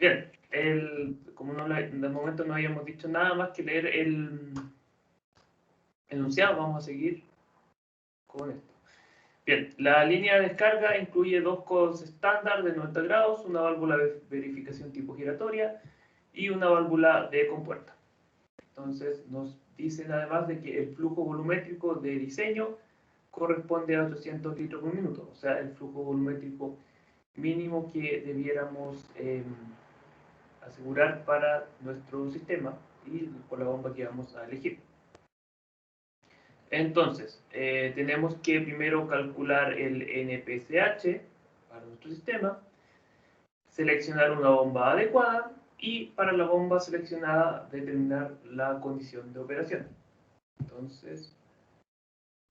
Bien, como de momento no habíamos dicho nada más que leer el enunciado, vamos a seguir con esto. Bien, la línea de descarga incluye dos codos estándar de 90 grados, una válvula de verificación tipo giratoria y una válvula de compuerta. Entonces nos dicen además de que el flujo volumétrico de diseño corresponde a 800 litros por minuto, o sea, el flujo volumétrico mínimo que debiéramos asegurar para nuestro sistema y por la bomba que vamos a elegir. Entonces, tenemos que primero calcular el NPCH para nuestro sistema, seleccionar una bomba adecuada y para la bomba seleccionada determinar la condición de operación. Entonces,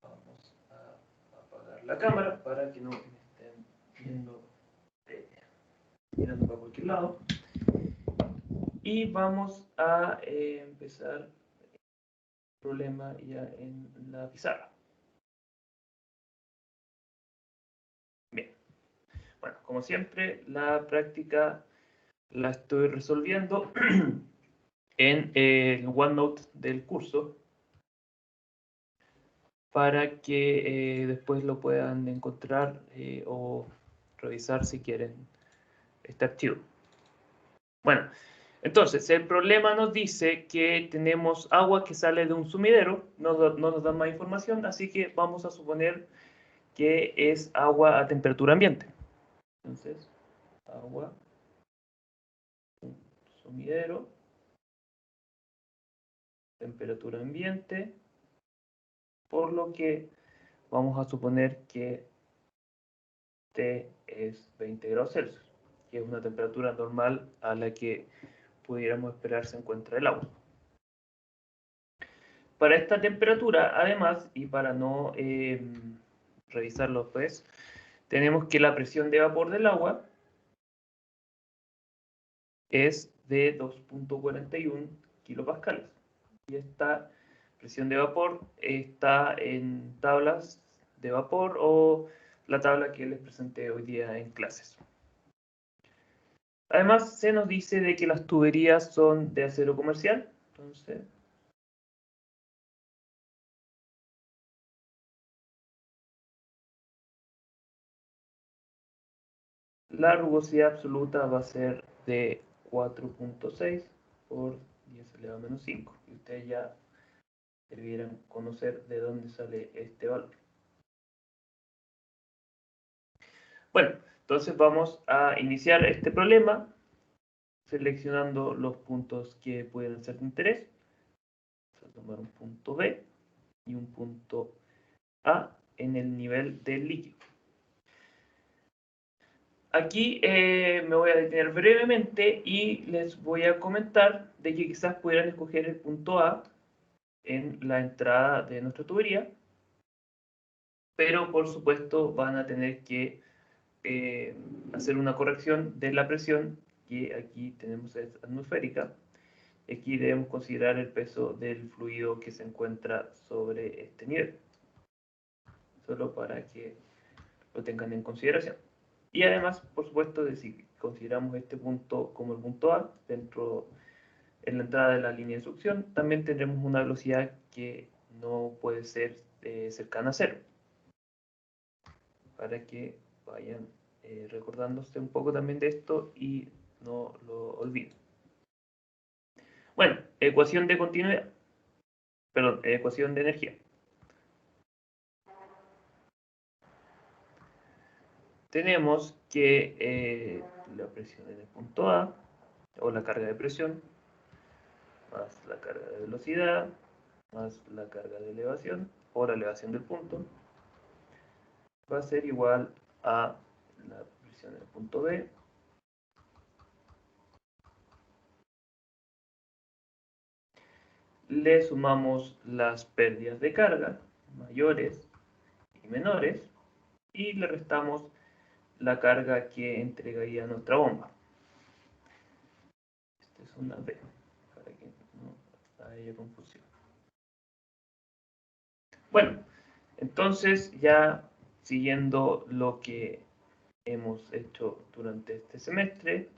vamos a apagar la cámara para que no me estén viendo, mirando para cualquier lado. Y vamos a empezar el problema ya en la pizarra. Bien. Bueno, como siempre, la práctica la estoy resolviendo en el OneNote del curso para que después lo puedan encontrar o revisar si quieren este archivo. Bueno, entonces el problema nos dice que tenemos agua que sale de un sumidero, no nos da más información, así que vamos a suponer que es agua a temperatura ambiente. Entonces, agua, sumidero, temperatura ambiente, por lo que vamos a suponer que T es 20 grados Celsius, que es una temperatura normal a la que pudiéramos esperar se encuentra el agua. Para esta temperatura, además, y para no revisarlo después, tenemos que la presión de vapor del agua es de 2.41 kilopascales. Y esta presión de vapor está en tablas de vapor o la tabla que les presenté hoy día en clases. Además, se nos dice de que las tuberías son de acero comercial. Entonces, la rugosidad absoluta va a ser de 4.6 por 10 elevado a menos 5. Y ustedes ya debieran conocer de dónde sale este valor. Bueno, entonces vamos a iniciar este problema seleccionando los puntos que pueden ser de interés. Vamos a tomar un punto B y un punto A en el nivel del líquido. Aquí me voy a detener brevemente y les voy a comentar de que quizás pudieran escoger el punto A en la entrada de nuestra tubería, pero por supuesto van a tener que hacer una corrección de la presión, que aquí tenemos es atmosférica. Aquí debemos considerar el peso del fluido que se encuentra sobre este nivel, solo para que lo tengan en consideración. Y además, por supuesto, de si consideramos este punto como el punto A, en la entrada de la línea de succión, también tendremos una velocidad que no puede ser cercana a cero, para que vayan recordándose un poco también de esto y no lo olviden. Bueno, ecuación de continuidad, perdón, ecuación de energía. Tenemos que la presión en el punto A, o la carga de presión, más la carga de velocidad, más la carga de elevación, o la elevación del punto, va a ser igual a la presión en el punto B, le sumamos las pérdidas de carga, mayores y menores, y le restamos la carga que entregaría nuestra bomba. Esta es una B, para que no haya confusión. Bueno, entonces ya siguiendo lo que hemos hecho durante este semestre,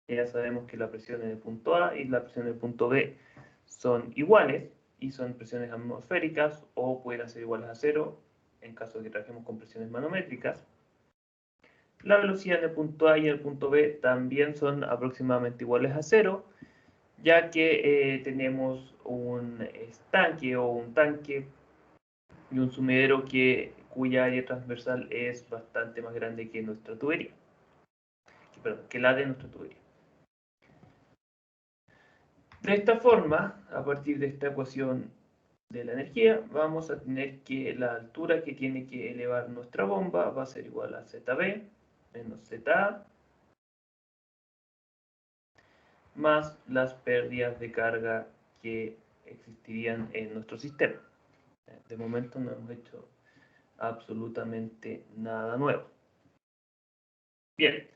Ya sabemos que la presión en el punto A y la presión en el punto B son iguales y son presiones atmosféricas o pueden ser iguales a cero en caso de que trabajemos con presiones manométricas. La velocidad en el punto A y el punto B también son aproximadamente iguales a cero, ya que tenemos un estanque o un tanque y un sumidero cuya área transversal es bastante más grande que nuestra tubería, que la de nuestra tubería. De esta forma, a partir de esta ecuación de la energía, vamos a tener que la altura que tiene que elevar nuestra bomba va a ser igual a ZB menos ZA más las pérdidas de carga que existirían en nuestro sistema. De momento no hemos hecho absolutamente nada nuevo. Bien.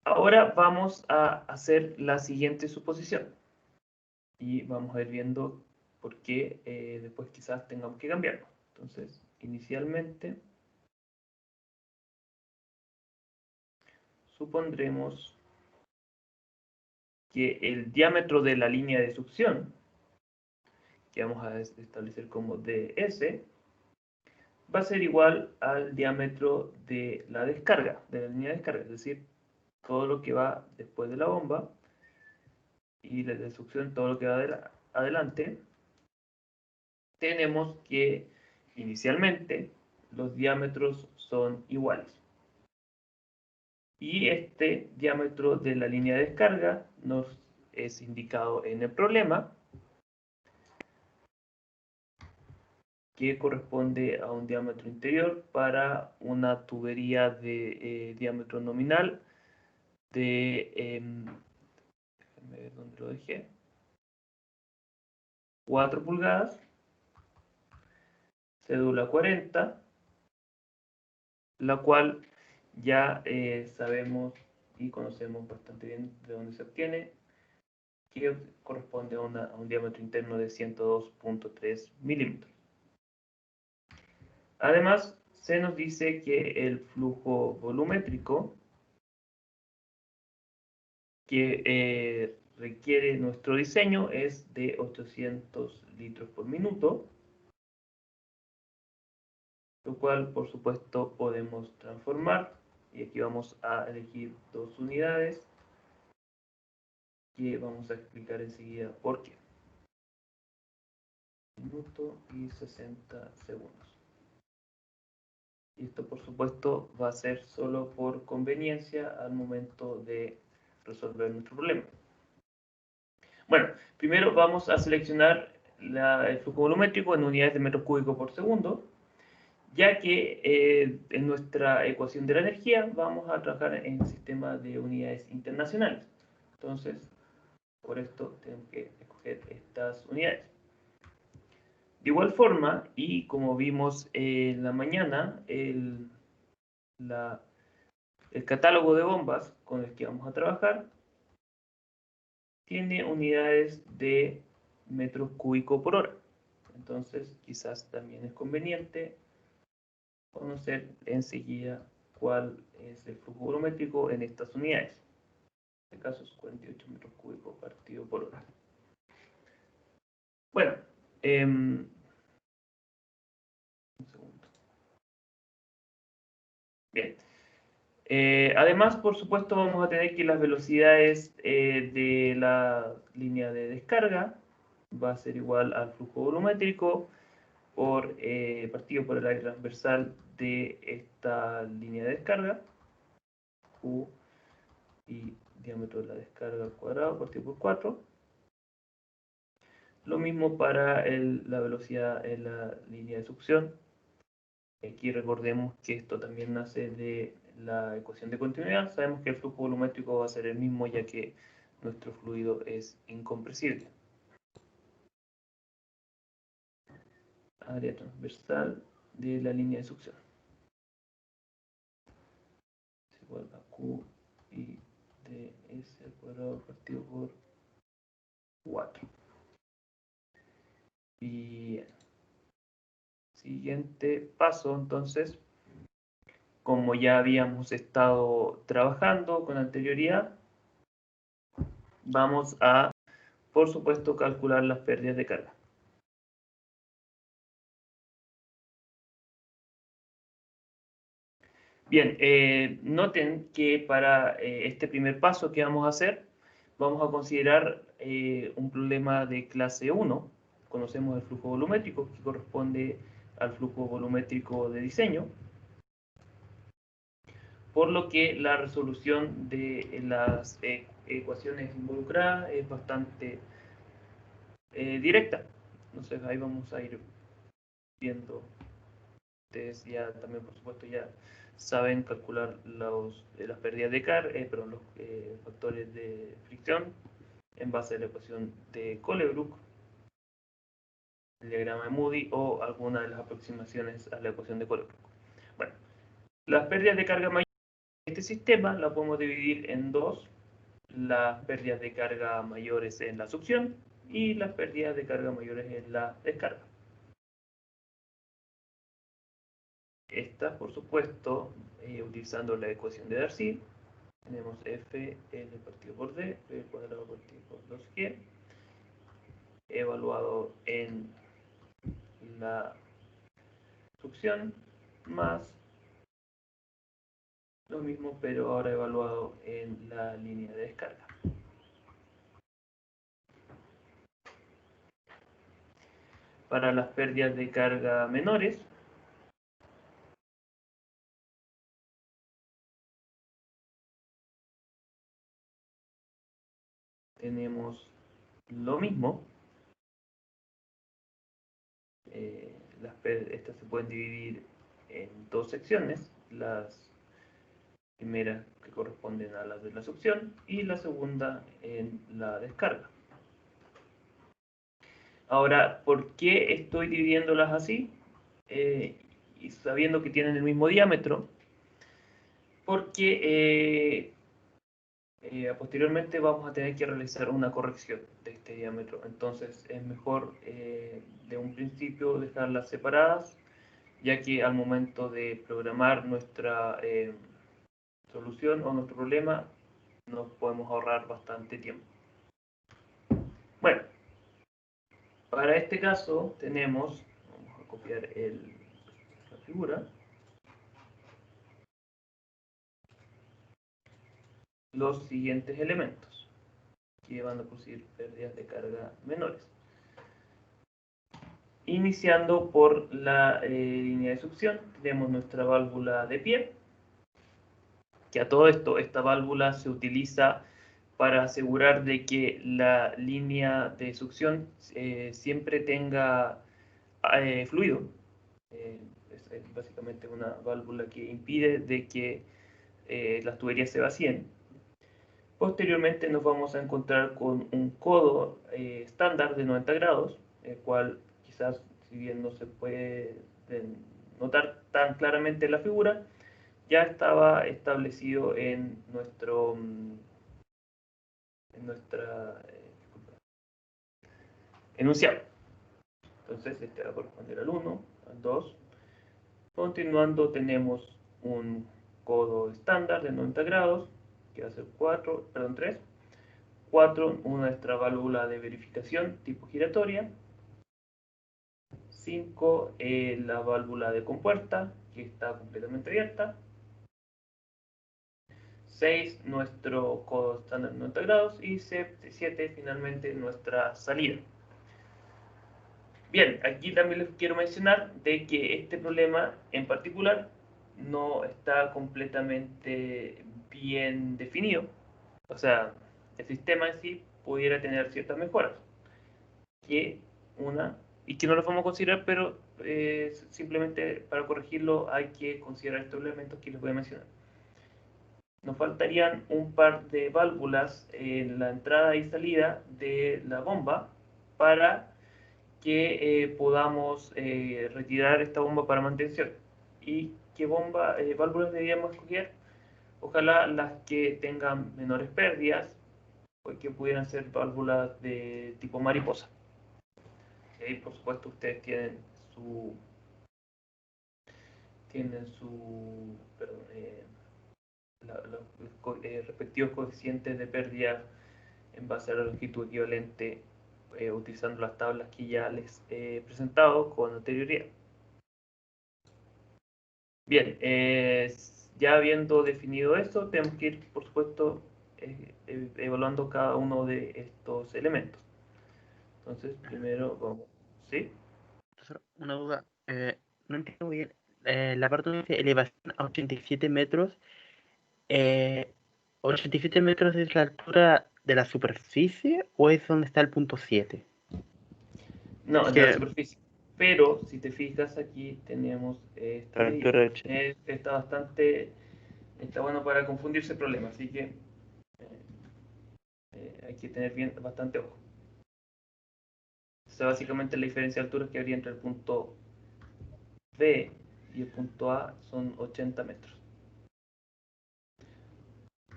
Ahora vamos a hacer la siguiente suposición. Y vamos a ir viendo por qué después quizás tengamos que cambiarlo. Entonces, inicialmente, supondremos que el diámetro de la línea de succión, que vamos a establecer como ds, va a ser igual al diámetro de la descarga, de la línea de descarga, es decir, todo lo que va después de la bomba y de succión todo lo que va adelante. Tenemos que inicialmente los diámetros son iguales. Y este diámetro de la línea de descarga nos es indicado en el problema, que corresponde a un diámetro interior para una tubería de diámetro nominal de, déjenme ver dónde lo dejé, 4 pulgadas, cédula 40, la cual ya sabemos y conocemos bastante bien de dónde se obtiene, que corresponde a un diámetro interno de 102.3 milímetros. Además, se nos dice que el flujo volumétrico que requiere nuestro diseño es de 800 litros por minuto, lo cual por supuesto podemos transformar, y aquí vamos a elegir dos unidades que vamos a explicar enseguida por qué. Minuto y 60 segundos. Y esto por supuesto va a ser solo por conveniencia al momento de resolver nuestro problema. Bueno, primero vamos a seleccionar el flujo volumétrico en unidades de metros cúbicos por segundo, ya que en nuestra ecuación de la energía vamos a trabajar en el sistema de unidades internacionales. Entonces, por esto tenemos que escoger estas unidades. De igual forma, y como vimos en la mañana, el catálogo de bombas con el que vamos a trabajar tiene unidades de metros cúbicos por hora. Entonces, quizás también es conveniente conocer enseguida cuál es el flujo volumétrico en estas unidades. En este caso es 48 metros cúbicos partido por hora. Bueno, un segundo. Bien. Además, por supuesto, vamos a tener que las velocidades de la línea de descarga va a ser igual al flujo volumétrico partido por el área transversal de esta línea de descarga, Q y diámetro de la descarga al cuadrado partido por 4. Lo mismo para la velocidad en la línea de succión. Aquí recordemos que esto también nace de la ecuación de continuidad. Sabemos que el flujo volumétrico va a ser el mismo ya que nuestro fluido es incompresible. Área transversal de la línea de succión es igual a Q y ds al cuadrado partido por 4. Bien. Siguiente paso, entonces, como ya habíamos estado trabajando con anterioridad, vamos a, por supuesto, calcular las pérdidas de carga. Bien, noten que para este primer paso que vamos a hacer, vamos a considerar un problema de clase 1. Conocemos el flujo volumétrico, que corresponde al flujo volumétrico de diseño, por lo que la resolución de las ecuaciones involucradas es bastante directa. Entonces ahí vamos a ir viendo. Ustedes ya también, por supuesto, ya saben calcular las pérdidas de carga, los factores de fricción en base a la ecuación de Colebrook, el diagrama de Moody o alguna de las aproximaciones a la ecuación de Colebrook. Bueno, las pérdidas de carga mayores de este sistema las podemos dividir en dos: las pérdidas de carga mayores en la succión y las pérdidas de carga mayores en la descarga. Esta, por supuesto, utilizando la ecuación de Darcy, tenemos f l partido por d, p cuadrado partido por 2g, evaluado en la succión, más lo mismo, pero ahora evaluado en la línea de descarga. Para las pérdidas de carga menores, tenemos lo mismo. Estas se pueden dividir en dos secciones: las primeras que corresponden a las de la succión y la segunda en la descarga. Ahora, ¿por qué estoy dividiéndolas así? Y sabiendo que tienen el mismo diámetro, porque posteriormente vamos a tener que realizar una corrección de este diámetro. Entonces es mejor de un principio dejarlas separadas, ya que al momento de programar nuestra solución o nuestro problema nos podemos ahorrar bastante tiempo. Bueno, para este caso tenemos, vamos a copiar la figura, los siguientes elementos que van a producir pérdidas de carga menores. Iniciando por la línea de succión, tenemos nuestra válvula de pie, que a todo esto, esta válvula se utiliza para asegurar de que la línea de succión siempre tenga fluido. Es básicamente una válvula que impide de que las tuberías se vacíen. Posteriormente nos vamos a encontrar con un codo estándar de 90 grados, el cual quizás, si bien no se puede notar tan claramente en la figura, ya estaba establecido en nuestro enunciado. Entonces este va a corresponder al 1, al 2. Continuando tenemos un codo estándar de 90 grados, que va a ser 3. 4, nuestra válvula de verificación tipo giratoria. 5, la válvula de compuerta, que está completamente abierta. 6, nuestro codo estándar de 90 grados. Y 7, finalmente, nuestra salida. Bien, aquí también les quiero mencionar de que este problema en particular no está completamente bien definido. O sea, el sistema en sí pudiera tener ciertas mejoras, que y que no las vamos a considerar, pero simplemente para corregirlo hay que considerar estos elementos que les voy a mencionar. Nos faltarían un par de válvulas en la entrada y salida de la bomba para que podamos retirar esta bomba para mantención. ¿Y qué válvulas deberíamos escoger? Ojalá las que tengan menores pérdidas, porque pudieran ser válvulas de tipo mariposa. Y ahí, por supuesto, ustedes tienen tienen su, perdón, los respectivos coeficientes de pérdida en base a la longitud equivalente, utilizando las tablas que ya les he presentado con anterioridad. Bien, ya habiendo definido esto, tenemos que ir, por supuesto, evaluando cada uno de estos elementos. Entonces, primero vamos, ¿sí? Profesor, una duda. No entiendo muy bien. La parte donde dice elevación a 87 metros. 87 metros es la altura de la superficie o es donde está el punto 7? No, Es es de la que superficie. Pero si te fijas aquí tenemos esta la medida. altura de 80. Está bueno para confundirse el problema, así que hay que tener bastante ojo. Esa básicamente la diferencia de alturas que habría entre el punto B y el punto A son 80 metros.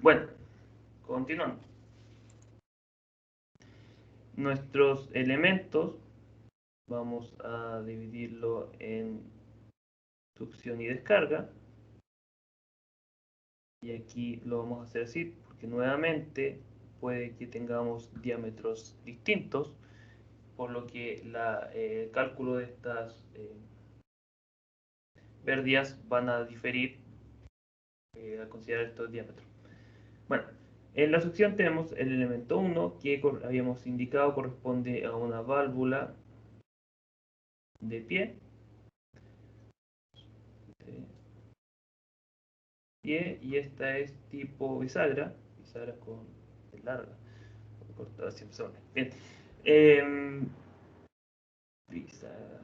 Bueno, continuando. Nuestros elementos vamos a dividirlo en succión y descarga. Y aquí lo vamos a hacer así porque nuevamente puede que tengamos diámetros distintos, por lo que el cálculo de estas pérdidas van a diferir al considerar estos diámetros. Bueno, en la succión tenemos el elemento 1 que habíamos indicado corresponde a una válvula de pie, y esta es tipo bisagra con larga, cortada siempre son. Bien, bisagra.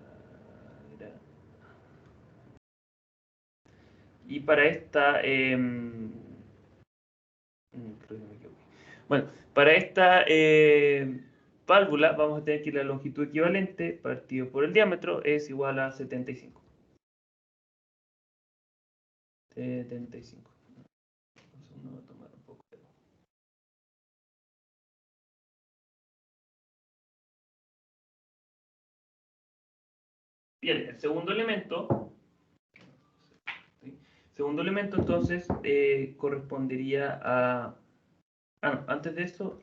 Y para esta, creo que me equivoqué. Bueno, para esta válvula vamos a tener que la longitud equivalente partido por el diámetro es igual a 75. 75. Entonces uno va a tomar un poco de... Bien, el segundo elemento, ¿sí? Segundo elemento entonces correspondería a... Ah, no, antes de eso,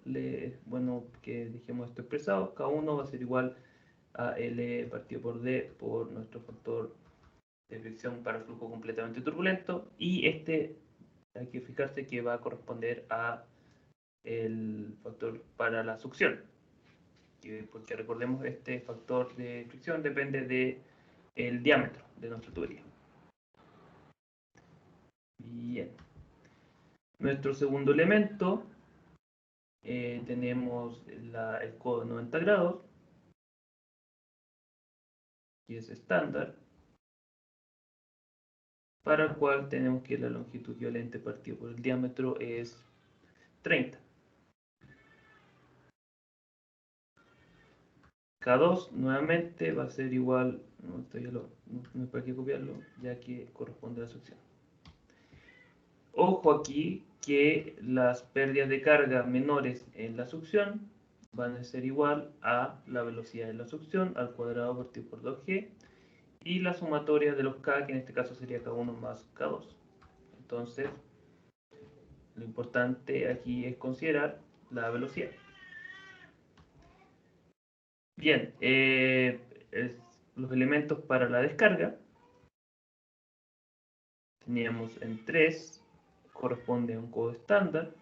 bueno, que dejemos esto expresado, K1 va a ser igual a L partido por D por nuestro factor de fricción para flujo completamente turbulento, y este hay que fijarse que va a corresponder a el factor para la succión, porque recordemos este factor de fricción depende del diámetro de nuestra tubería. Bien, nuestro segundo elemento tenemos el codo 90 grados, que es estándar, para el cual tenemos que la longitud equivalente partido por el diámetro es 30. K2 nuevamente va a ser igual, no, esto ya no hay para qué copiarlo, ya que corresponde a la succión. Ojo aquí que las pérdidas de carga menores en la succión van a ser igual a la velocidad de la succión al cuadrado partido por 2G, y la sumatoria de los K, que en este caso sería K1 más K2. Entonces, lo importante aquí es considerar la velocidad. Bien, los elementos para la descarga teníamos en 3, corresponde a un codo estándar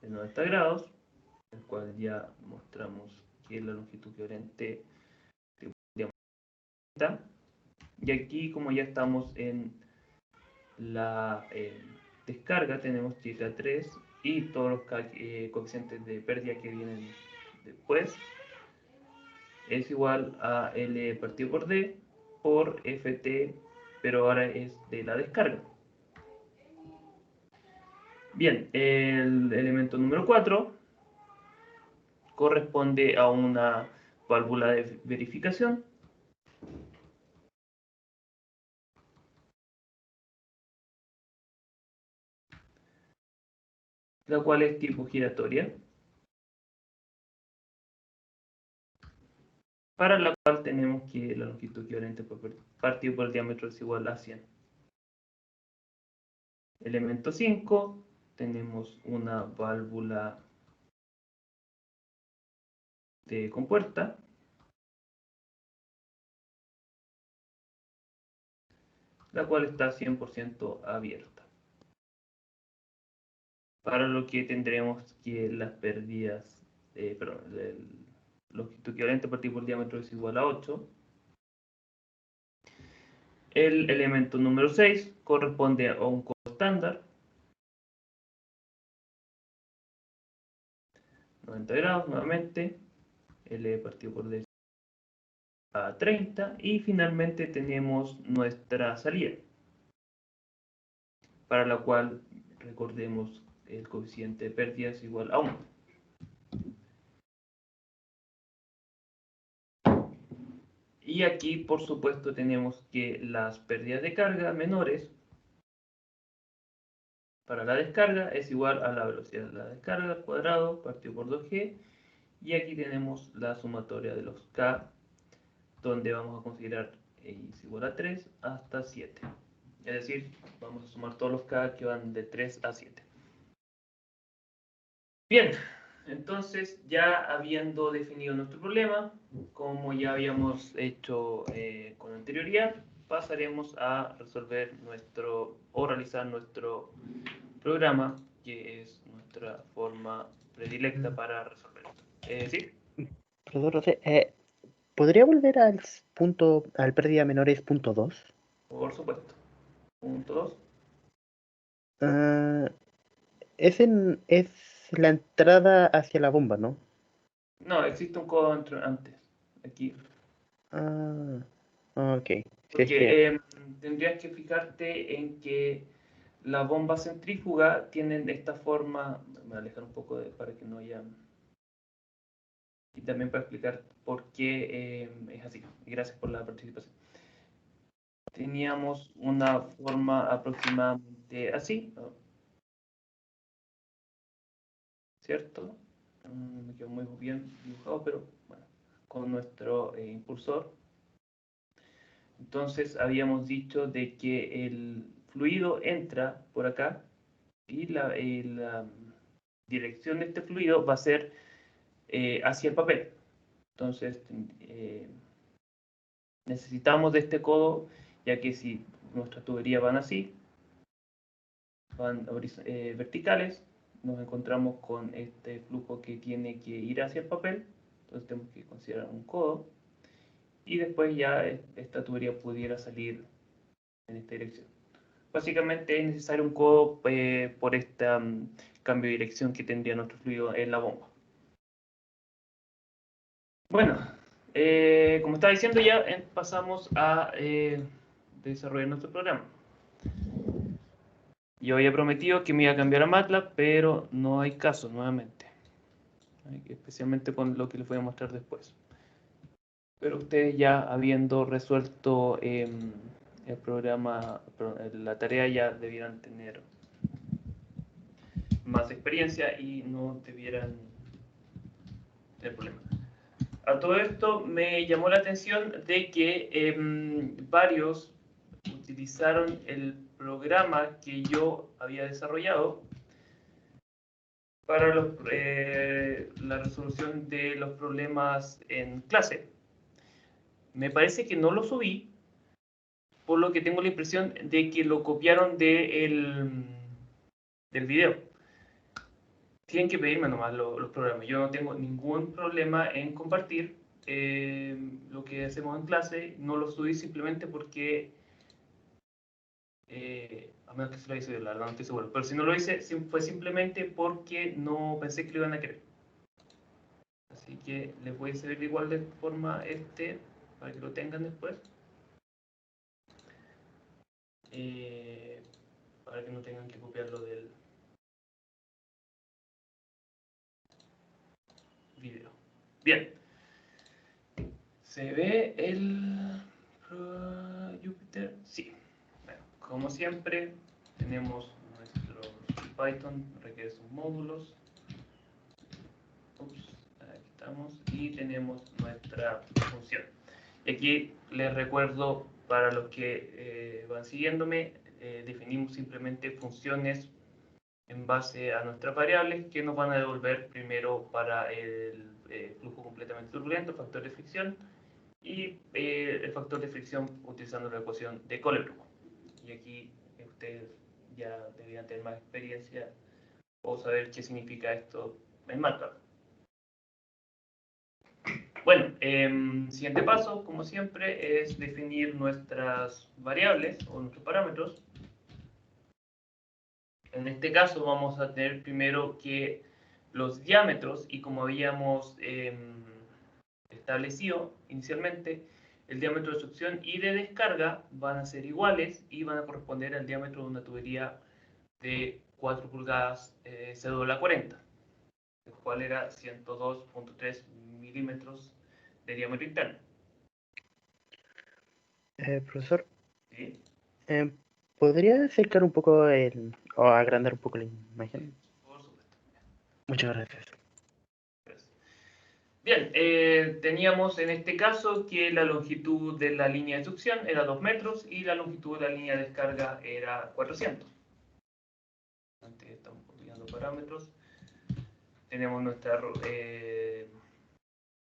de 90 grados, el cual ya mostramos que la longitud equivalente de y aquí, como ya estamos en la descarga, tenemos θ 3 y todos los coeficientes de pérdida que vienen después es igual a L partido por D por Ft, pero ahora es de la descarga. Bien, el elemento número 4 corresponde a una válvula de verificación, la cual es tipo giratoria. para la cual tenemos que la longitud equivalente partido por el diámetro es igual a 100. Elemento 5, tenemos una válvula de compuerta, la cual está 100% abierta. Para lo que tendremos que las pérdidas, longitud equivalente partido por el diámetro es igual a 8. El elemento número 6 corresponde a un codo estándar, 90 grados nuevamente, L partido por D a 30, y finalmente tenemos nuestra salida, para la cual recordemos el coeficiente de pérdidas igual a 1. Y aquí, por supuesto, tenemos que las pérdidas de carga menores para la descarga es igual a la velocidad de la descarga al cuadrado partido por 2G. Y aquí tenemos la sumatoria de los K, donde vamos a considerar es igual a 3 hasta 7. Es decir, vamos a sumar todos los K que van de 3 a 7. Bien, entonces ya habiendo definido nuestro problema, como ya habíamos hecho con anterioridad, pasaremos a resolver realizar nuestro programa, que es nuestra forma predilecta para resolver esto. ¿Sí? Profesor José, ¿podría volver al pérdida menores punto 2? Por supuesto. Punto 2. Es la entrada hacia la bomba, ¿no? No, existe un codo antes. Aquí. Ok. Porque tendrías que fijarte en que la bomba centrífuga tienen esta forma. Me voy a alejar un poco para que no haya. Y también para explicar por qué es así. Y gracias por la participación. Teníamos una forma aproximadamente así, ¿no? ¿Cierto? Me quedó muy bien dibujado, pero bueno, con nuestro impulsor. Entonces habíamos dicho de que el fluido entra por acá y la dirección de este fluido va a ser hacia el papel. Entonces necesitamos de este codo, ya que si nuestras tuberías van así, van verticales, nos encontramos con este flujo que tiene que ir hacia el papel. Entonces tenemos que considerar un codo, y después ya esta tubería pudiera salir en esta dirección. Básicamente es necesario un codo por este cambio de dirección que tendría nuestro fluido en la bomba. Bueno, como estaba diciendo ya, pasamos a desarrollar nuestro programa. Yo había prometido que me iba a cambiar a MATLAB, pero no hay caso nuevamente. Especialmente con lo que les voy a mostrar después. Pero ustedes ya habiendo resuelto el programa, la tarea, ya debieran tener más experiencia y no debieran tener problemas. A todo esto me llamó la atención de que varios utilizaron el programa que yo había desarrollado para la resolución de los problemas en clase. Me parece que no lo subí, por lo que tengo la impresión de que lo copiaron del video. Tienen que pedirme nomás los programas. Yo no tengo ningún problema en compartir lo que hacemos en clase. No lo subí simplemente porque, a menos que se lo hice, la verdad no estoy seguro. Pero si no lo hice, fue simplemente porque no pensé que lo iban a querer. Así que les voy a hacer de igual de forma para que lo tengan después. Para que no tengan que copiarlo del video. Bien. ¿Se ve el Jupyter? Sí. Bueno, como siempre, tenemos nuestro Python, requiere sus módulos. Ups, aquí estamos, y tenemos nuestra función. Y aquí les recuerdo, para los que van siguiéndome, definimos simplemente funciones en base a nuestras variables que nos van a devolver primero para el flujo completamente turbulento, factor de fricción, y el factor de fricción utilizando la ecuación de Kohler-Brook. Y aquí ustedes ya deberían tener más experiencia o saber qué significa esto en MATLAB. Bueno, siguiente paso, como siempre, es definir nuestras variables o nuestros parámetros. En este caso vamos a tener primero que los diámetros, y como habíamos establecido inicialmente, el diámetro de succión y de descarga van a ser iguales y van a corresponder al diámetro de una tubería de 4 pulgadas C240, el cual era 102.3 milímetros de diámetro interno. Profesor, ¿Sí? ¿podría acercar un poco o agrandar un poco la imagen? Por supuesto. Muchas gracias. Bien, teníamos en este caso que la longitud de la línea de succión era 2 metros y la longitud de la línea de descarga era 400. Antes estamos copiando parámetros. Tenemos nuestra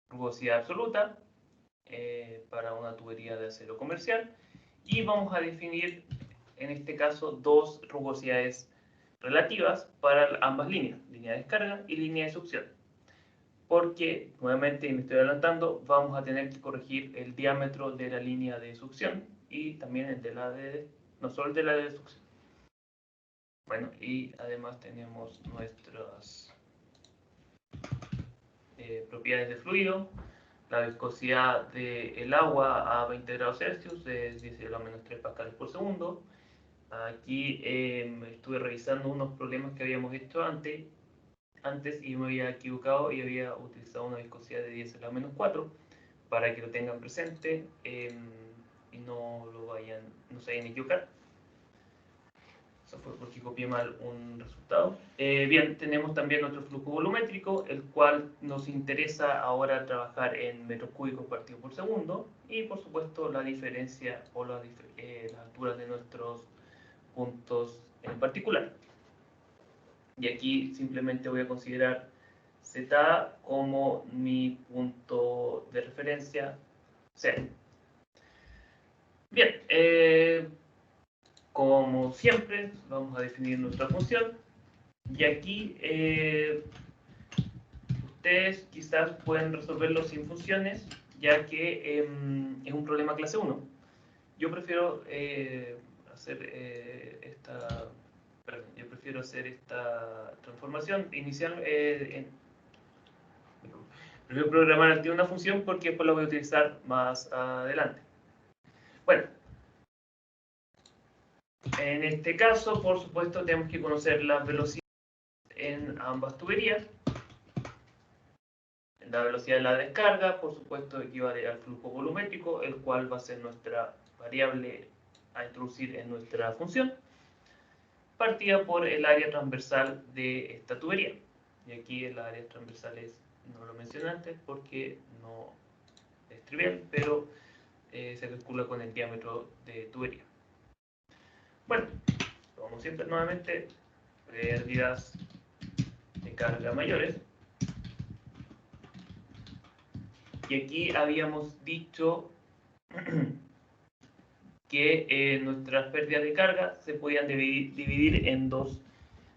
rugosidad absoluta para una tubería de acero comercial, y vamos a definir en este caso dos rugosidades relativas para ambas líneas, línea de descarga y línea de succión. Porque, nuevamente, me estoy adelantando, vamos a tener que corregir el diámetro de la línea de succión y también el de la de, no solo el de la de succión. Bueno, y además tenemos nuestras propiedades de fluido. La viscosidad del agua a 20 grados Celsius es 10 a la menos 3 pascales por segundo. Aquí estuve revisando unos problemas que habíamos hecho antes y me había equivocado y había utilizado una viscosidad de 10 a la menos 4, para que lo tengan presente y no se vayan a equivocar. Eso fue porque copié mal un resultado. Bien, tenemos también nuestro flujo volumétrico, el cual nos interesa ahora trabajar en metros cúbicos partido por segundo, y por supuesto la diferencia o las alturas de nuestros puntos en particular. Y aquí simplemente voy a considerar Z como mi punto de referencia C. Bien, como siempre, vamos a definir nuestra función. Y aquí ustedes quizás pueden resolverlo sin funciones, ya que es un problema clase 1. Yo prefiero hacer esta transformación inicial. Prefiero programar al una función porque después la voy a utilizar más adelante. Bueno, en este caso, por supuesto, tenemos que conocer las velocidades en ambas tuberías. La velocidad de la descarga, por supuesto, equivale al flujo volumétrico, el cual va a ser nuestra variable a introducir en nuestra función, partida por el área transversal de esta tubería. Y aquí el área transversal no lo mencioné antes porque no es trivial, pero se calcula con el diámetro de tubería. Bueno, como siempre, nuevamente, pérdidas de carga mayores. Y aquí habíamos dicho que nuestras pérdidas de carga se podían dividir en dos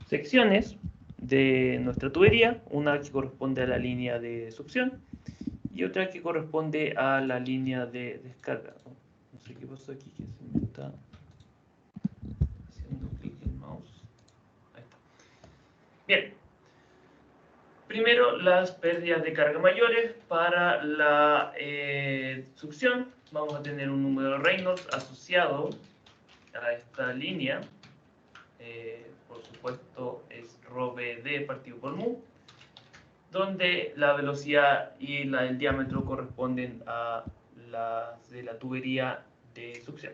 secciones de nuestra tubería, una que corresponde a la línea de succión y otra que corresponde a la línea de descarga. No sé qué pasó aquí, que se me está haciendo clic el mouse. Ahí está. Bien. Primero, las pérdidas de carga mayores. Para la succión vamos a tener un número de Reynolds asociado a esta línea. Por supuesto es ρBD partido por mu, donde la velocidad y el diámetro corresponden a las de la tubería de succión.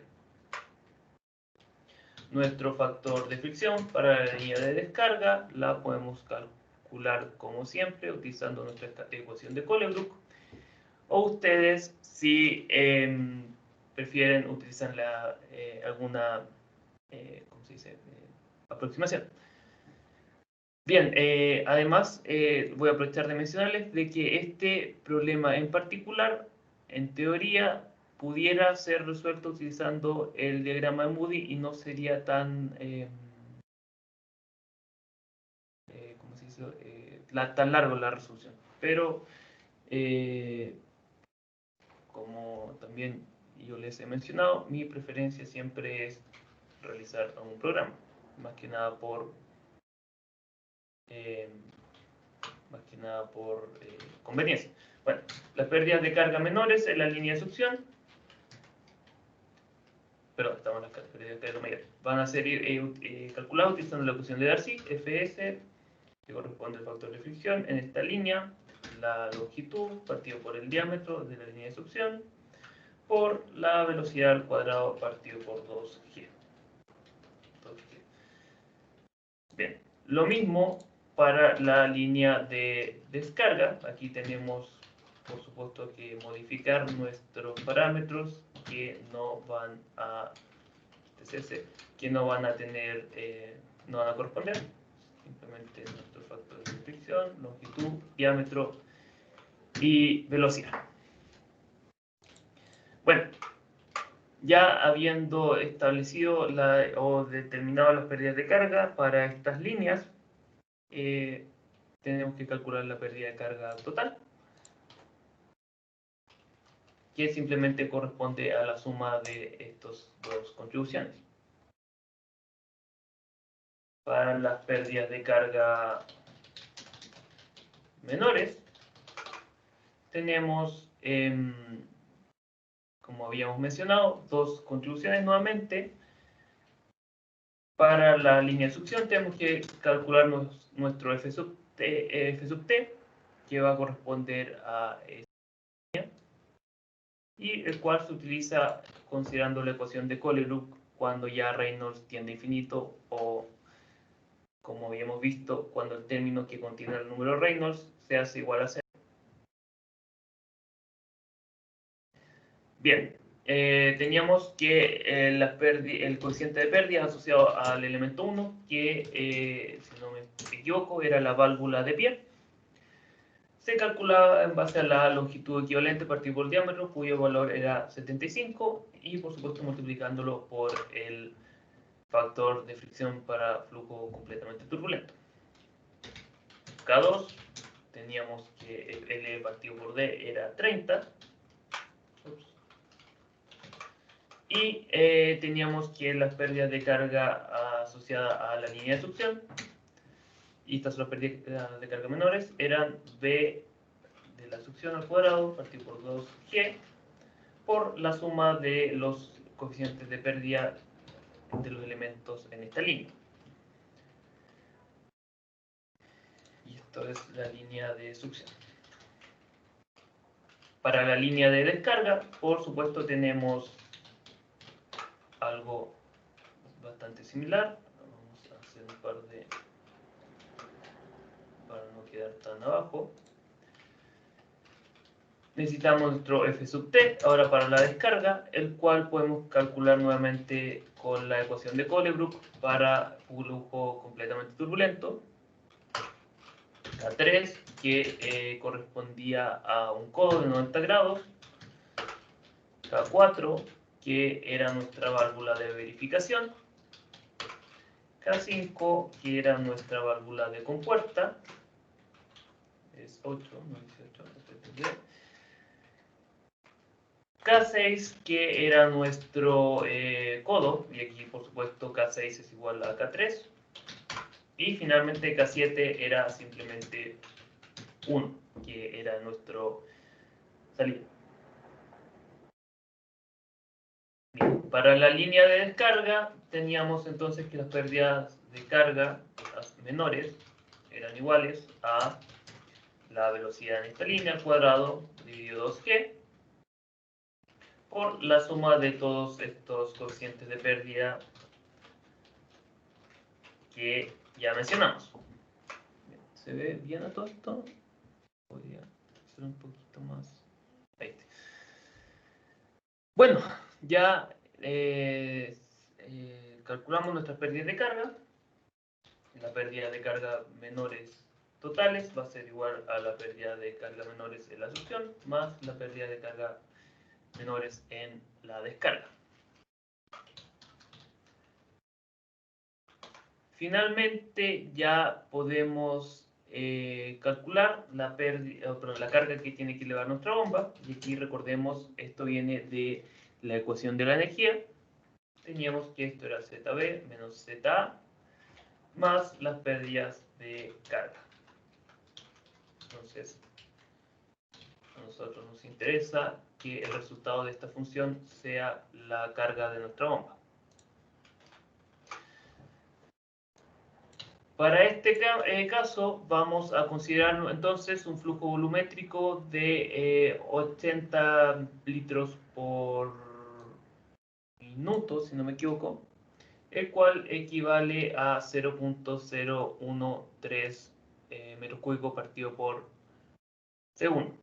Nuestro factor de fricción para la línea de descarga la podemos calcular calcular como siempre utilizando nuestra ecuación de Colebrook, o ustedes si prefieren utilizar alguna ¿cómo se dice? Aproximación. Bien, además voy a aprovechar de mencionarles de que este problema en particular, en teoría, pudiera ser resuelto utilizando el diagrama de Moody y no sería tan, ¿cómo se dice? Tan largo la resolución. Pero, como también yo les he mencionado, mi preferencia siempre es realizar un programa, más que nada por conveniencia. Bueno, las pérdidas de carga menores en la línea de succión, pero estamos en las pérdidas de carga mayores, van a ser calculadas utilizando la ecuación de Darcy, Fs, que corresponde al factor de fricción en esta línea, la longitud partido por el diámetro de la línea de succión, por la velocidad al cuadrado partido por 2G. Bien, lo mismo para la línea de descarga. Aquí tenemos, por supuesto, que modificar nuestros parámetros que no van a tener, no van a corresponder. Simplemente nuestro factor de fricción, longitud, diámetro y velocidad. Bueno, ya habiendo establecido o determinado las pérdidas de carga para estas líneas, tenemos que calcular la pérdida de carga total, que simplemente corresponde a la suma de estas dos contribuciones. Para las pérdidas de carga menores, tenemos, como habíamos mencionado, dos contribuciones nuevamente. Para la línea de succión tenemos que calcular nuestro F sub t, que va a corresponder a esta línea, y el cual se utiliza considerando la ecuación de Colebrook cuando ya Reynolds tiende a infinito, o como habíamos visto, cuando el término que contiene el número Reynolds se hace igual a 0. Bien, teníamos que el coeficiente de pérdida asociado al elemento 1, que si no me equivoco era la válvula de pie, se calculaba en base a la longitud equivalente partido por el diámetro, cuyo valor era 75, y por supuesto multiplicándolo por el factor de fricción para flujo completamente turbulento. K2, teníamos que L partido por D era 30. Y teníamos que las pérdidas de carga asociadas a la línea de succión, y estas son las pérdidas de carga menores, eran B de la succión al cuadrado partido por 2G por la suma de los coeficientes de pérdida de los elementos en esta línea. Y esto es la línea de succión. Para la línea de descarga, por supuesto, tenemos algo bastante similar. Vamos a hacer un par de, para no quedar tan abajo. Necesitamos nuestro F sub t ahora para la descarga, el cual podemos calcular nuevamente con la ecuación de Colebrook para flujo completamente turbulento. K3, que correspondía a un codo de 90 grados. K4, que era nuestra válvula de verificación. K5, que era nuestra válvula de compuerta. Es 8, no 18, K6, que era nuestro codo, y aquí por supuesto K6 es igual a K3, y finalmente K7 era simplemente 1, que era nuestro salida. Bien, para la línea de descarga teníamos entonces que las pérdidas de carga menores eran iguales a la velocidad en esta línea al cuadrado dividido 2G, por la suma de todos estos coeficientes de pérdida que ya mencionamos. ¿Se ve bien a todo esto? Podría ser un poquito más... Ahí está. Bueno, ya calculamos nuestras pérdidas de carga. La pérdida de carga menores totales va a ser igual a la pérdida de carga menores en la succión más la pérdida de carga menores en la descarga. Finalmente ya podemos calcular la carga que tiene que elevar nuestra bomba. Y aquí recordemos, esto viene de la ecuación de la energía. Teníamos que esto era ZB menos ZA más las pérdidas de carga. Entonces, a nosotros nos interesa que el resultado de esta función sea la carga de nuestra bomba. Para este caso vamos a considerar entonces un flujo volumétrico de 80 litros por minuto, si no me equivoco, el cual equivale a 0.013 metros cúbicos partido por segundo.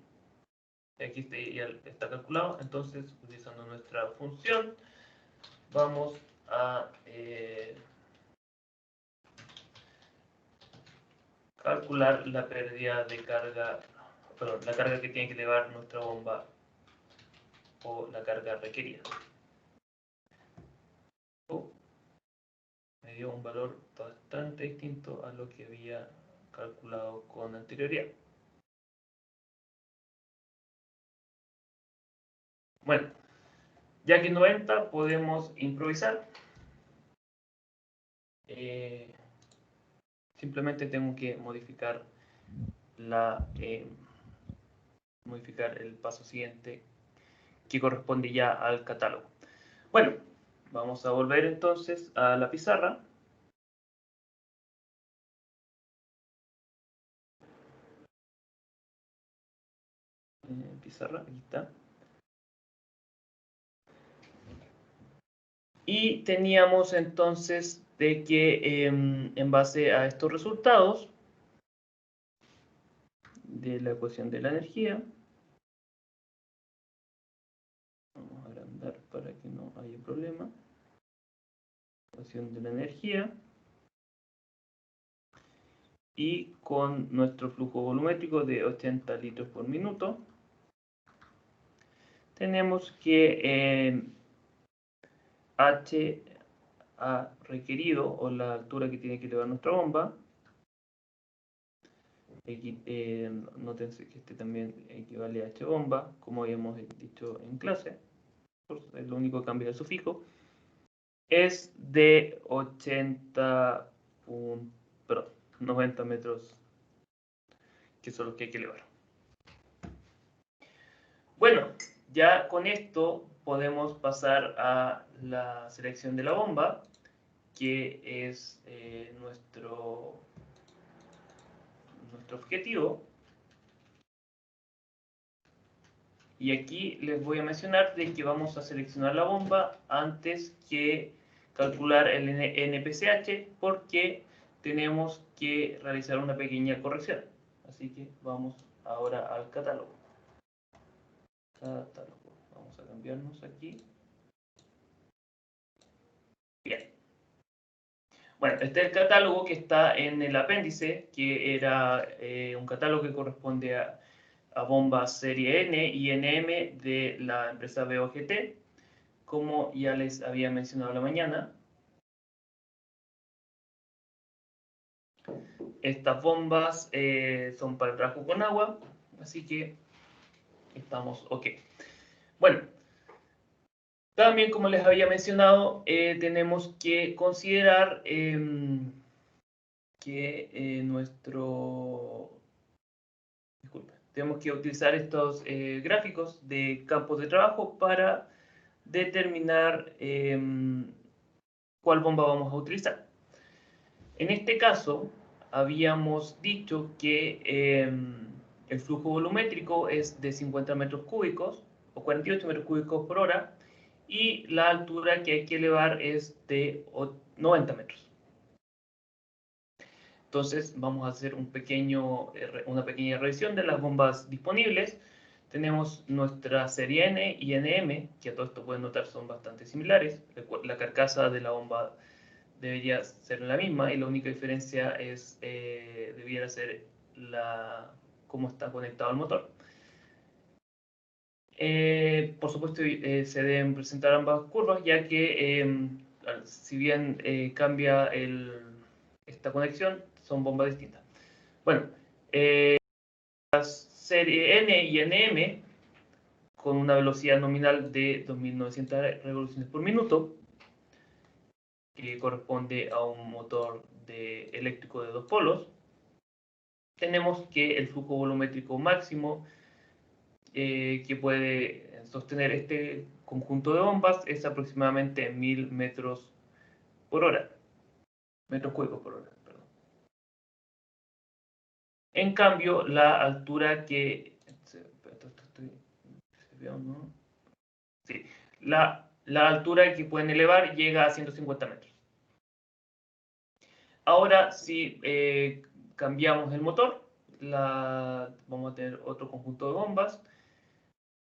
Aquí ya está calculado, entonces utilizando nuestra función vamos a calcular la pérdida de carga, perdón, la carga que tiene que elevar nuestra bomba o la carga requerida. Me dio un valor bastante distinto a lo que había calculado con anterioridad. Bueno, ya que 90 podemos improvisar. Simplemente tengo que modificar el paso siguiente que corresponde ya al catálogo. Bueno, vamos a volver entonces a la pizarra. Pizarra, aquí está. Y teníamos entonces de que en base a estos resultados de la ecuación de la energía, vamos a agrandar para que no haya problema, ecuación de la energía, y con nuestro flujo volumétrico de 80 litros por minuto, tenemos que H ha requerido, o la altura que tiene que elevar nuestra bomba, nótense que este también equivale a H bomba, como habíamos dicho en clase, es lo único que cambia el sufijo, es de 90 metros, que son los que hay que elevar. Bueno, ya con esto podemos pasar a la selección de la bomba, que es nuestro objetivo. Y aquí les voy a mencionar de que vamos a seleccionar la bomba antes que calcular el NPCH, porque tenemos que realizar una pequeña corrección. Así que vamos ahora al catálogo. Vamos a cambiarnos aquí. Bien. Bueno, este es el catálogo que está en el apéndice, que era un catálogo que corresponde a bombas serie N y NM de la empresa BOGT, como ya les había mencionado la mañana. Estas bombas son para el trabajo con agua, así que estamos ok. Bueno, también como les había mencionado, tenemos que considerar que tenemos que utilizar estos gráficos de campos de trabajo para determinar cuál bomba vamos a utilizar. En este caso, habíamos dicho que el flujo volumétrico es de 50 metros cúbicos o 48 metros cúbicos por hora y la altura que hay que elevar es de 90 metros. Entonces vamos a hacer una pequeña revisión de las bombas disponibles. Tenemos nuestra serie N y NM, que a todo esto pueden notar son bastante similares. La carcasa de la bomba debería ser la misma y la única diferencia debiera ser cómo está conectado el motor. Por supuesto, se deben presentar ambas curvas, ya que si bien cambia esta conexión, son bombas distintas. Bueno, las serie N y NM, con una velocidad nominal de 2.900 revoluciones por minuto, que corresponde a un motor eléctrico de 2 polos, tenemos que el flujo volumétrico máximo que puede sostener este conjunto de bombas es aproximadamente 1.000 metros por hora. Metros cúbicos por hora, perdón. En cambio, la altura que... ¿no? Sí, la altura que pueden elevar llega a 150 metros. Ahora, si cambiamos el motor, vamos a tener otro conjunto de bombas.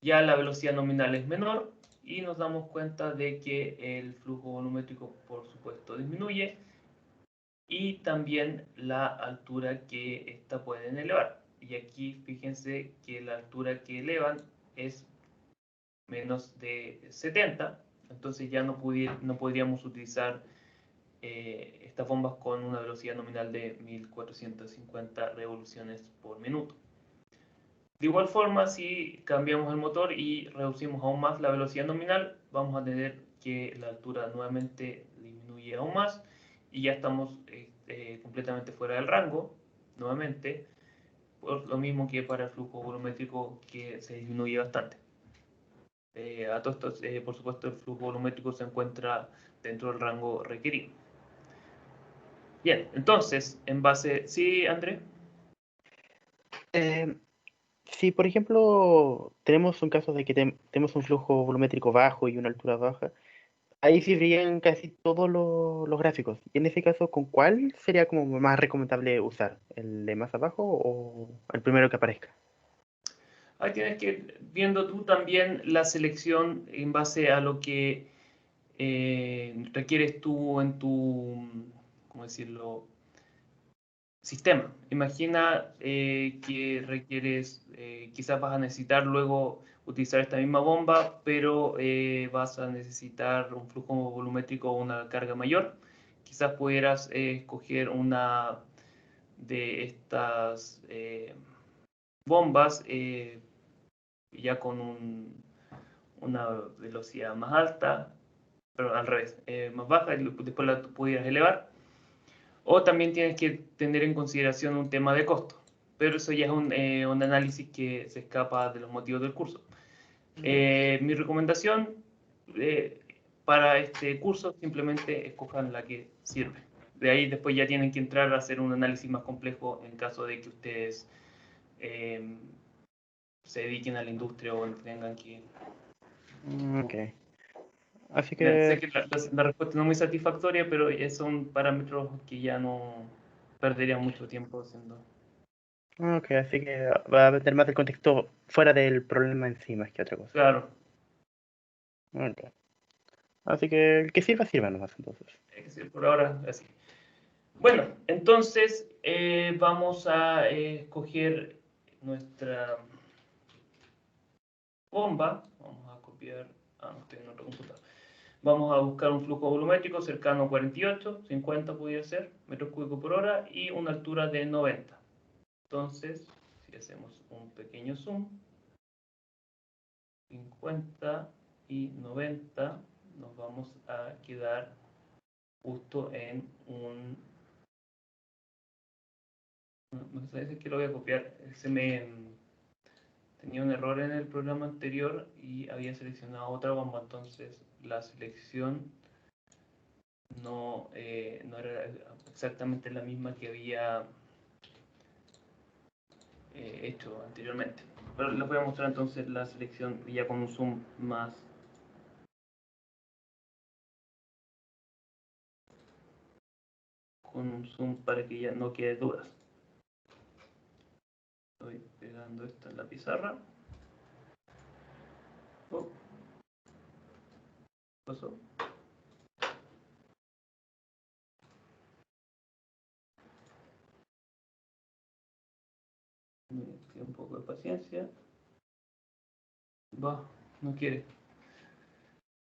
Ya la velocidad nominal es menor y nos damos cuenta de que el flujo volumétrico, por supuesto, disminuye y también la altura que ésta pueden elevar. Y aquí fíjense que la altura que elevan es menos de 70, entonces ya no podríamos utilizar estas bombas con una velocidad nominal de 1.450 revoluciones por minuto. De igual forma, si cambiamos el motor y reducimos aún más la velocidad nominal, vamos a tener que la altura nuevamente disminuye aún más y ya estamos completamente fuera del rango, nuevamente, por lo mismo que para el flujo volumétrico, que se disminuye bastante. A todo esto, por supuesto, el flujo volumétrico se encuentra dentro del rango requerido. Bien, entonces, en base... ¿Sí, André? Si, por ejemplo, tenemos un caso de que tenemos un flujo volumétrico bajo y una altura baja, ahí sí verían casi todos los gráficos. Y en ese caso, ¿con cuál sería como más recomendable usar? ¿El de más abajo o el primero que aparezca? Ahí tienes que ir viendo tú también la selección en base a lo que requieres tú en tu, ¿cómo decirlo?, sistema. Imagina que requieres, quizás vas a necesitar luego utilizar esta misma bomba, pero vas a necesitar un flujo volumétrico o una carga mayor. Quizás pudieras escoger una de estas bombas ya con una velocidad más alta, pero al revés, más baja, y después la pudieras elevar. O también tienes que tener en consideración un tema de costo, pero eso ya es un análisis que se escapa de los motivos del curso. Mi recomendación para este curso, simplemente escojan la que sirve. De ahí después ya tienen que entrar a hacer un análisis más complejo en caso de que ustedes se dediquen a la industria o tengan que... Ok. Así Sé que, que la respuesta no es muy satisfactoria, pero son parámetros que ya no perdería mucho tiempo haciendo. así que va a meter más el contexto fuera del problema en sí, más que otra cosa. Claro, Ok. Así que el que sirva nomás entonces. es decir, por ahora así. Bueno, entonces vamos a escoger nuestra bomba. Vamos a copiar. No estoy en otro computador. Vamos a buscar un flujo volumétrico cercano a 48, 50 podría ser, metros cúbicos por hora y una altura de 90. Entonces, si hacemos un pequeño zoom, 50 y 90, nos vamos a quedar justo en un... No sé si es que lo voy a copiar. Tenía un error en el programa anterior y había seleccionado otra bomba, entonces la selección no era exactamente la misma que había hecho anteriormente. Pero les voy a mostrar entonces la selección ya con un zoom más... con un zoom para que ya no quede dudas. Estoy pegando esto en la pizarra. Oh. ¿Pasó? Un poco de paciencia. Va, no quiere.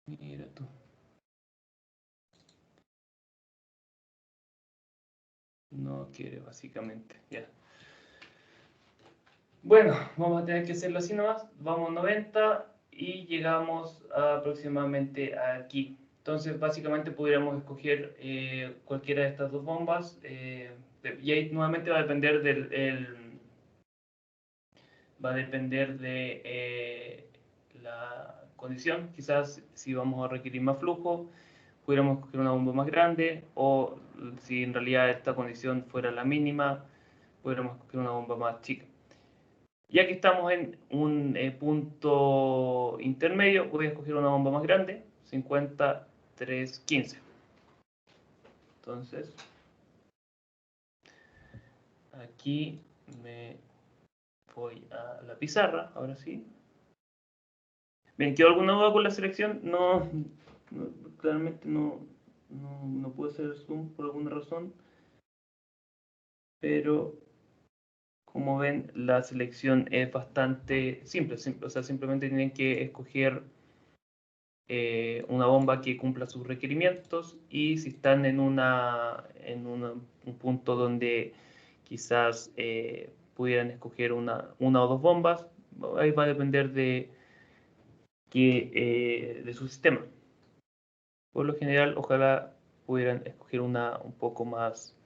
Mira tú. No quiere, básicamente. Ya. Bueno, vamos a tener que hacerlo así nomás. Vamos 90 y llegamos aproximadamente aquí. Entonces, básicamente podríamos escoger cualquiera de estas dos bombas. Y ahí nuevamente va a depender de la condición. Quizás si vamos a requerir más flujo, pudiéramos coger una bomba más grande, o si en realidad esta condición fuera la mínima, pudiéramos coger una bomba más chica. Ya que estamos en un punto intermedio, voy a escoger una bomba más grande, 50-315. Entonces, aquí me voy a la pizarra, ahora sí. Bien, ¿quedó alguna duda con la selección? No, claramente no puedo hacer zoom por alguna razón, pero como ven, la selección es bastante simple, o sea, simplemente tienen que escoger una bomba que cumpla sus requerimientos, y si están en un punto donde quizás pudieran escoger una o dos bombas, ahí va a depender de su sistema. Por lo general, ojalá pudieran escoger una un poco más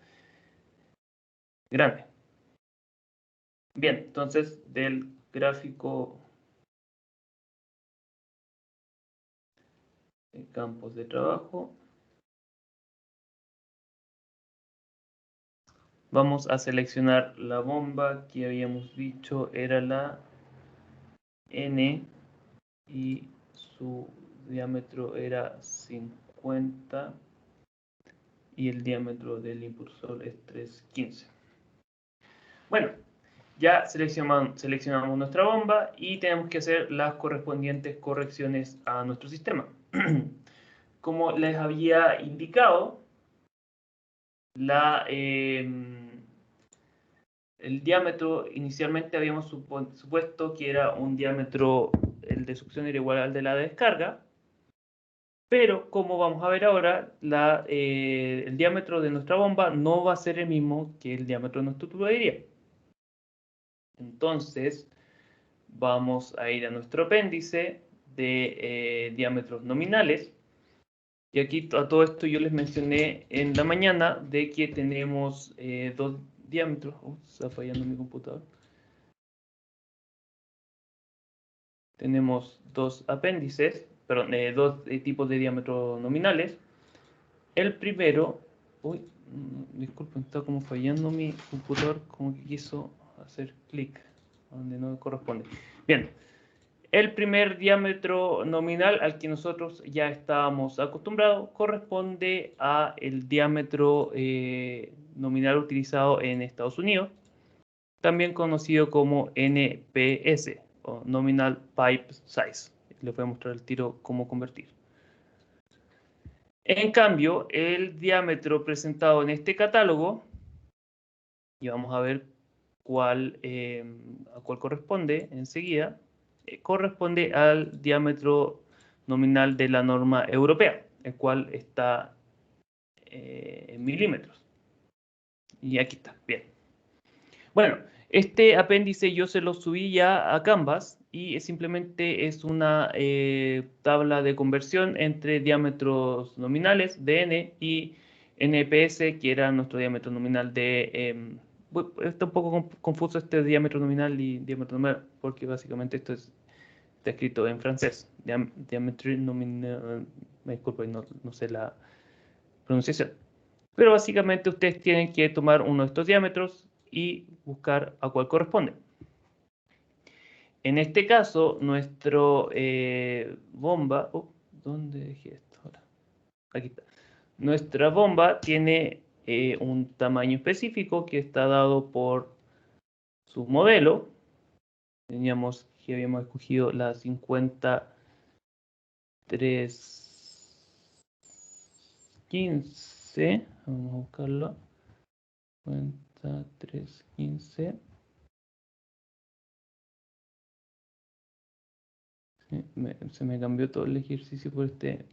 grande. Bien, entonces del gráfico de campos de trabajo, vamos a seleccionar la bomba que habíamos dicho era la N, y su diámetro era 50 y el diámetro del impulsor es 315. Bueno, ya seleccionamos nuestra bomba y tenemos que hacer las correspondientes correcciones a nuestro sistema. Como les había indicado, el diámetro inicialmente habíamos supuesto que era un diámetro, el de succión era igual al de la descarga, pero como vamos a ver ahora, el diámetro de nuestra bomba no va a ser el mismo que el diámetro de nuestra tubería. Entonces, vamos a ir a nuestro apéndice de diámetros nominales. Y aquí a todo esto yo les mencioné en la mañana de que tenemos dos diámetros. Está fallando mi computador. Tenemos dos apéndices, perdón, dos tipos de diámetros nominales. El primero, disculpen, está como fallando mi computador, como que quiso hacer clic donde no corresponde. Bien, el primer diámetro nominal al que nosotros ya estábamos acostumbrados corresponde a el diámetro nominal utilizado en Estados Unidos, también conocido como NPS, o Nominal Pipe Size. Les voy a mostrar el tiro cómo convertir. En cambio, el diámetro presentado en este catálogo, y vamos a ver a cuál corresponde enseguida, corresponde al diámetro nominal de la norma europea, el cual está en milímetros. Y aquí está, bien. Bueno, este apéndice yo se lo subí ya a Canvas y simplemente es una tabla de conversión entre diámetros nominales de N y NPS, que era nuestro diámetro nominal de... está un poco confuso este diámetro nominal y diámetro nominal, porque básicamente esto está escrito en francés. Diámetro nominal... Me disculpo, no sé la pronunciación. Pero básicamente ustedes tienen que tomar uno de estos diámetros y buscar a cuál corresponde. En este caso, nuestro bomba... ¿dónde dejé esto ahora? Aquí está. Nuestra bomba tiene un tamaño específico que está dado por su modelo. Teníamos que habíamos escogido la 5315. Vamos a buscarlo. 5315. Se me cambió todo el ejercicio por este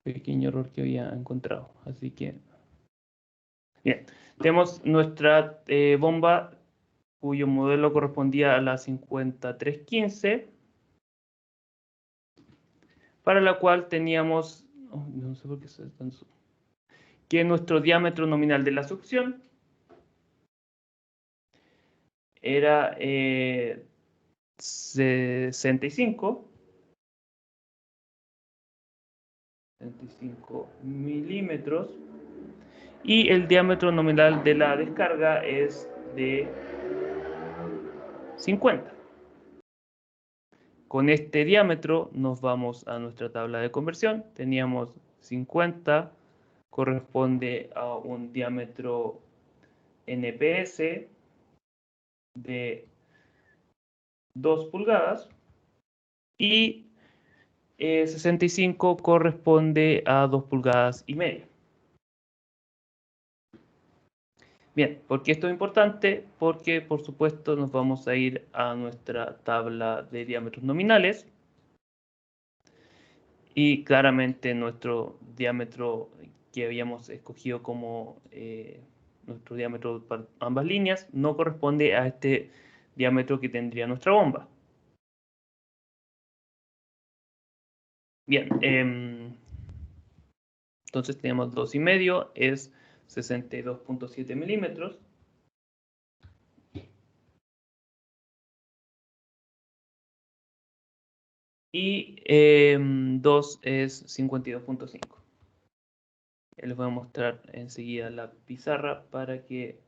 pequeño error que había encontrado. Así que, bien, tenemos nuestra bomba cuyo modelo correspondía a la 5315, para la cual teníamos, no sé por qué se tan que nuestro diámetro nominal de la succión era 65 milímetros, y el diámetro nominal de la descarga es de 50. Con este diámetro nos vamos a nuestra tabla de conversión. Teníamos 50, corresponde a un diámetro NPS de 2 pulgadas, y 65 corresponde a 2 pulgadas y media. Bien, ¿por qué esto es importante? Porque, por supuesto, nos vamos a ir a nuestra tabla de diámetros nominales, y claramente nuestro diámetro que habíamos escogido como nuestro diámetro para ambas líneas no corresponde a este diámetro que tendría nuestra bomba. Bien, entonces tenemos 2,5, es 62,7 milímetros. Y 2 es 52,5. Les voy a mostrar enseguida la pizarra para que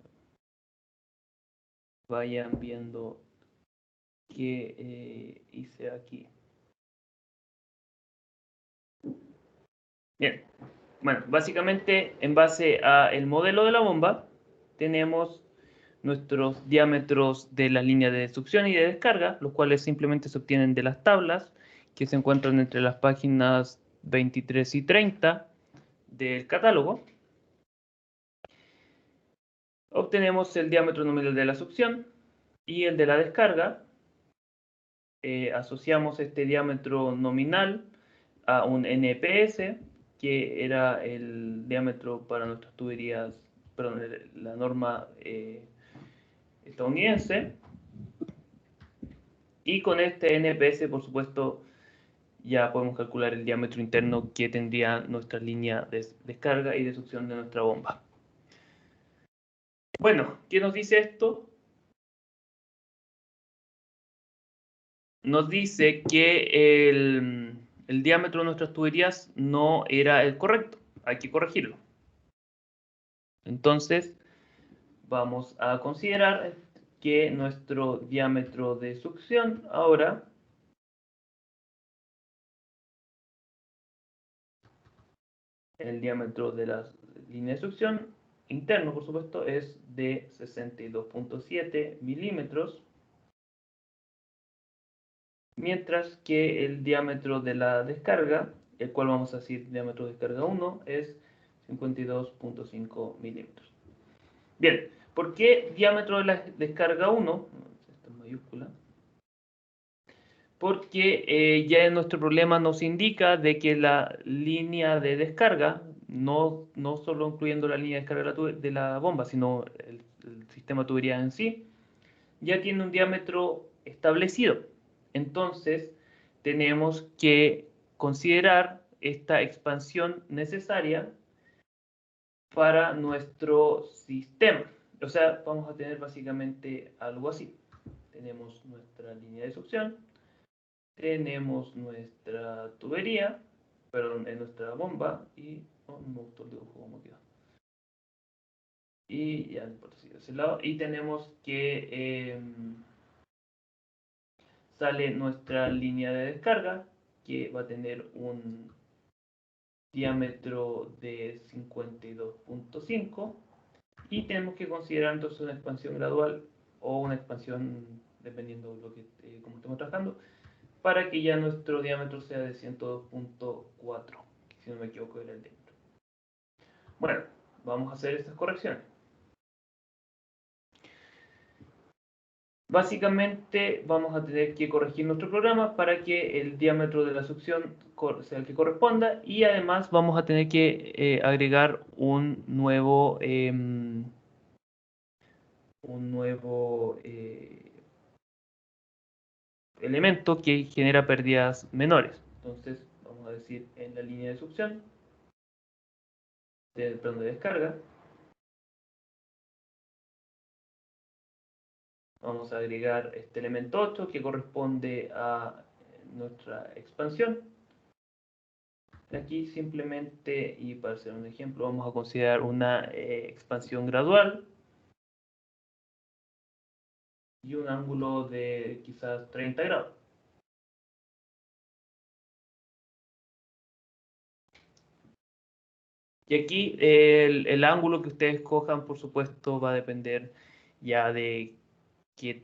vayan viendo qué hice aquí. Bien, bueno, básicamente en base al modelo de la bomba tenemos nuestros diámetros de las líneas de succión y de descarga, los cuales simplemente se obtienen de las tablas que se encuentran entre las páginas 23 y 30 del catálogo. Obtenemos el diámetro nominal de la succión y el de la descarga. Asociamos este diámetro nominal a un NPS, que era el diámetro para nuestras tuberías, perdón, la norma estadounidense. Y con este NPS, por supuesto, ya podemos calcular el diámetro interno que tendría nuestra línea de descarga y de succión de nuestra bomba. Bueno, ¿qué nos dice esto? Nos dice que el diámetro de nuestras tuberías no era el correcto. Hay que corregirlo. Entonces, vamos a considerar que nuestro diámetro de succión ahora el diámetro de la línea de succión interno, por supuesto, es de 62,7 milímetros, mientras que el diámetro de la descarga, el cual vamos a decir diámetro de descarga 1, es 52,5 milímetros. Bien, ¿por qué diámetro de la descarga 1? Esta es mayúscula. Porque ya en nuestro problema nos indica de que la línea de descarga, no solo incluyendo la línea de descarga de la bomba, sino el sistema tubería en sí, ya tiene un diámetro establecido. Entonces, tenemos que considerar esta expansión necesaria para nuestro sistema. O sea, vamos a tener básicamente algo así. Tenemos nuestra línea de succión, tenemos nuestra tubería, perdón, nuestra bomba, y no me gustó el dibujo como quedó. Y ya no importa si de ese lado. Y tenemos que sale nuestra línea de descarga, que va a tener un diámetro de 52,5. Y tenemos que considerar entonces una expansión gradual o una expansión, dependiendo de lo que, como estemos trabajando, para que ya nuestro diámetro sea de 102.4, si no me equivoco era el diámetro. Bueno, vamos a hacer estas correcciones. Básicamente vamos a tener que corregir nuestro programa para que el diámetro de la succión sea el que corresponda, y además vamos a tener que agregar un nuevo elemento que genera pérdidas menores. Entonces vamos a decir en la línea de succión, perdón, de descarga, vamos a agregar este elemento 8 que corresponde a nuestra expansión. Aquí simplemente, y para hacer un ejemplo, vamos a considerar una expansión gradual y un ángulo de quizás 30 grados. Y aquí el ángulo que ustedes cojan, por supuesto, va a depender ya de qué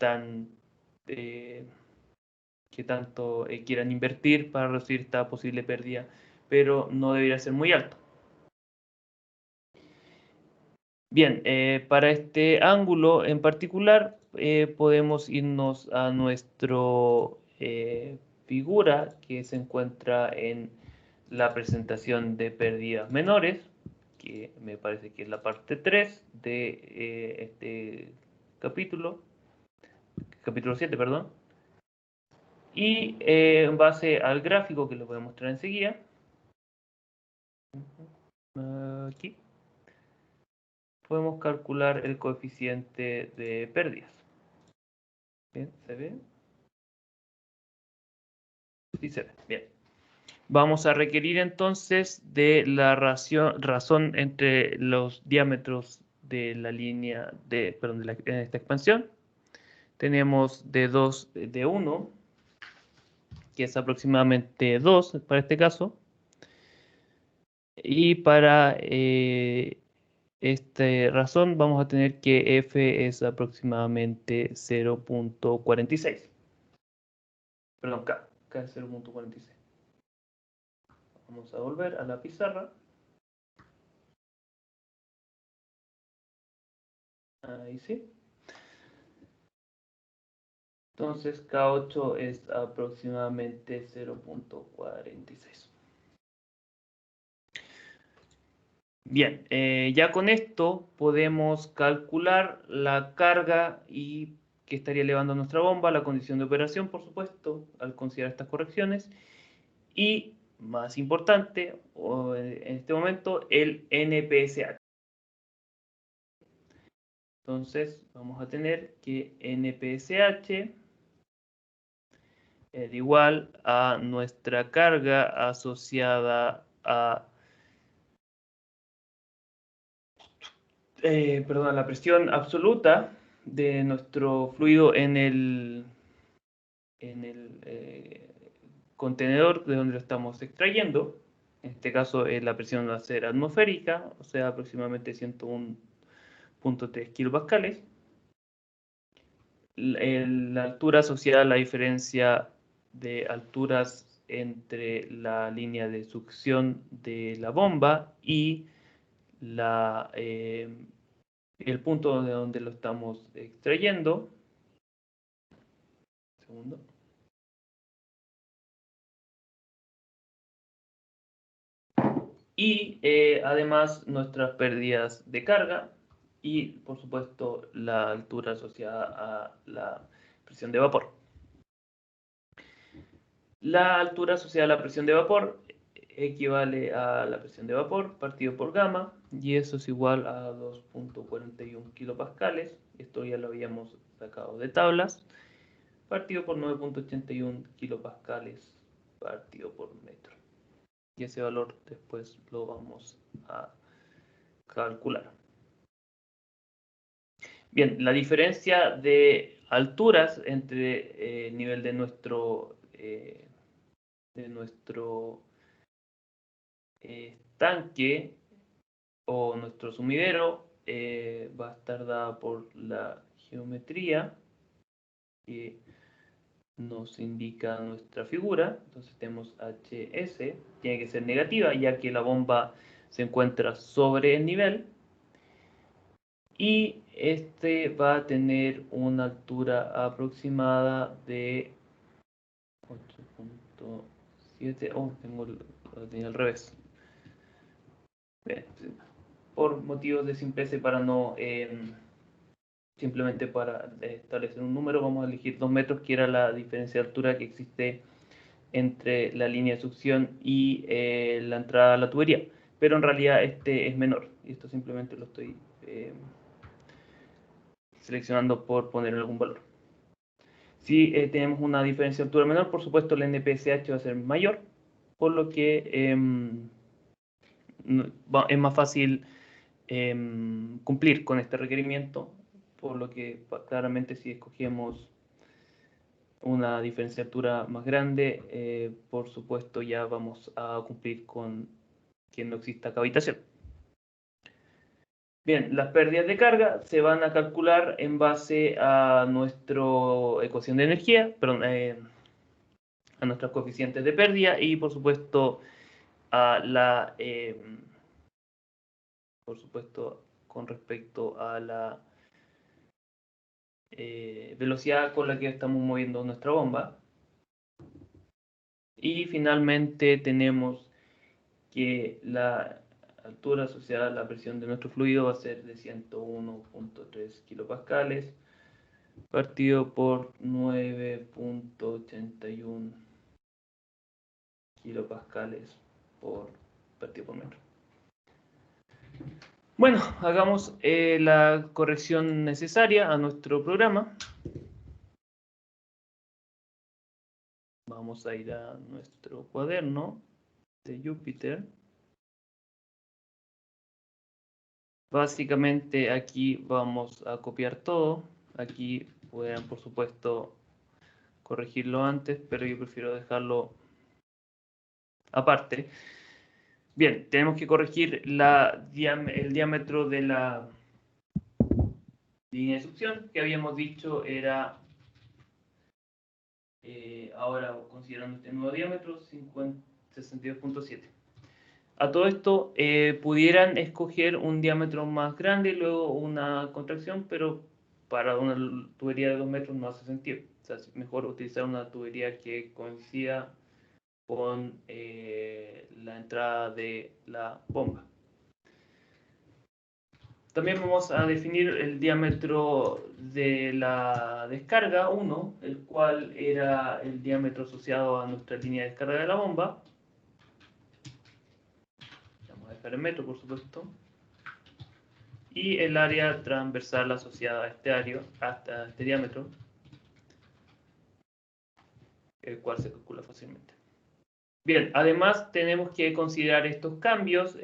tanto quieran invertir para reducir esta posible pérdida, pero no debería ser muy alto. Bien, para este ángulo en particular podemos irnos a nuestra figura que se encuentra en la presentación de pérdidas menores, que me parece que es la parte 3 de este capítulo 7, perdón. Y en base al gráfico que les voy a mostrar enseguida, aquí podemos calcular el coeficiente de pérdidas. Bien, ¿se ve? Sí se ve, bien. Vamos a requerir entonces de la razón entre los diámetros de la línea de, perdón, en esta expansión. Tenemos de 2, de 1, que es aproximadamente 2 para este caso. Y para esta razón vamos a tener que f es aproximadamente 0.46. Perdón, k es 0.46. Vamos a volver a la pizarra. Ahí sí. Entonces K8 es aproximadamente 0.46. Bien, ya con esto podemos calcular la carga y que estaría elevando nuestra bomba, la condición de operación, por supuesto, al considerar estas correcciones. Y, más importante, en este momento, el NPSH. Entonces, vamos a tener que NPSH es igual a nuestra carga asociada a, perdón, la presión absoluta de nuestro fluido en el contenedor de donde lo estamos extrayendo. En este caso la presión va a ser atmosférica, o sea, aproximadamente 101.3 kilopascales. La altura asociada a la diferencia de alturas entre la línea de succión de la bomba y el punto de donde lo estamos extrayendo. Segundo. Y además nuestras pérdidas de carga y, por supuesto, la altura asociada a la presión de vapor. La altura asociada a la presión de vapor equivale a la presión de vapor partido por gamma, y eso es igual a 2.41 kilopascales. Esto ya lo habíamos sacado de tablas, partido por 9.81 kilopascales partido por metro. Y ese valor después lo vamos a calcular. Bien, la diferencia de alturas entre el nivel de nuestro tanque o nuestro sumidero va a estar dada por la geometría que nos indica nuestra figura. Entonces tenemos HS, tiene que ser negativa ya que la bomba se encuentra sobre el nivel. Y este va a tener una altura aproximada de 8.7. Oh, lo tenía al revés. Bien, por motivos de simpleza y para no simplemente para establecer un número, vamos a elegir 2 metros, que era la diferencia de altura que existe entre la línea de succión y la entrada a la tubería. Pero en realidad este es menor. Y esto simplemente lo estoy seleccionando por poner algún valor. Si tenemos una diferencia de altura menor, por supuesto el NPSH va a ser mayor, por lo que es más fácil cumplir con este requerimiento, por lo que claramente si escogemos una diferencia de altura más grande, por supuesto ya vamos a cumplir con que no exista cavitación. Bien, las pérdidas de carga se van a calcular en base a nuestra ecuación de energía, perdón, a nuestros coeficientes de pérdida y por supuesto a la por supuesto con respecto a la velocidad con la que estamos moviendo nuestra bomba. Y finalmente tenemos que la altura asociada a la presión de nuestro fluido va a ser de 101.3 kilopascales partido por 9.81 kilopascales partido por metro. Bueno, hagamos la corrección necesaria a nuestro programa. Vamos a ir a nuestro cuaderno de Jupyter. Básicamente aquí vamos a copiar todo. Aquí pueden, por supuesto, corregirlo antes, pero yo prefiero dejarlo aparte. Bien, tenemos que corregir el diámetro de la línea de succión, que habíamos dicho era, ahora considerando este nuevo diámetro, 62.7. A todo esto, pudieran escoger un diámetro más grande y luego una contracción, pero para una tubería de 2 metros no hace sentido. O sea, es mejor utilizar una tubería que coincida con la entrada de la bomba. También vamos a definir el diámetro de la descarga 1, el cual era el diámetro asociado a nuestra línea de descarga de la bomba. Vamos a dejar en metro, por supuesto. Y el área transversal asociada a hasta este diámetro, el cual se calcula fácilmente. Bien, además tenemos que considerar estos cambios.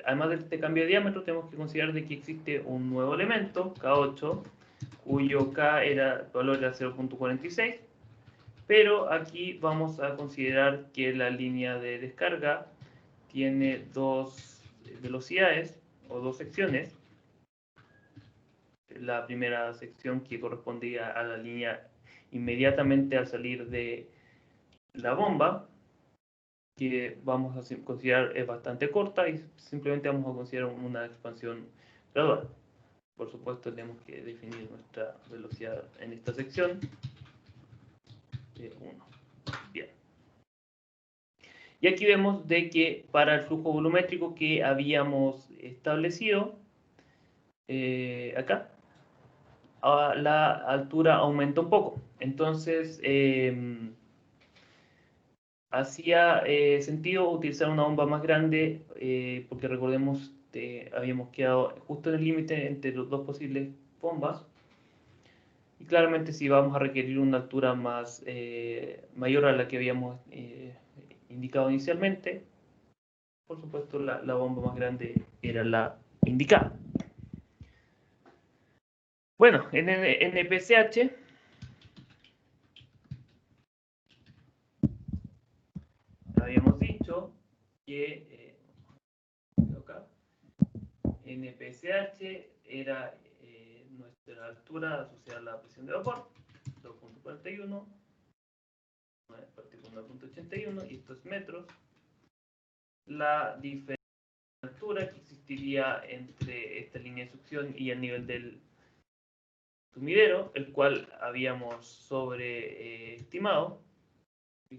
Además de este cambio de diámetro, tenemos que considerar de que existe un nuevo elemento, K8, cuyo K el valor era 0.46, pero aquí vamos a considerar que la línea de descarga tiene dos velocidades o dos secciones. La primera sección que correspondía a la línea inmediatamente al salir de la bomba, que vamos a considerar es bastante corta y simplemente vamos a considerar una expansión gradual. Por supuesto tenemos que definir nuestra velocidad en esta sección de 1. Bien. Y aquí vemos de que para el flujo volumétrico que habíamos establecido, acá, la altura aumenta un poco. Entonces, hacía sentido utilizar una bomba más grande porque recordemos que habíamos quedado justo en el límite entre los dos posibles bombas. Y claramente si vamos a requerir una altura mayor a la que habíamos indicado inicialmente, por supuesto la bomba más grande era la indicada. Bueno, en el NPCH habíamos dicho que acá, en NPSH era nuestra altura asociada a la presión de vapor, 2.41, partir con 9.81, y esto es metros. La diferencia de altura que existiría entre esta línea de succión y el nivel del sumidero, el cual habíamos sobreestimado,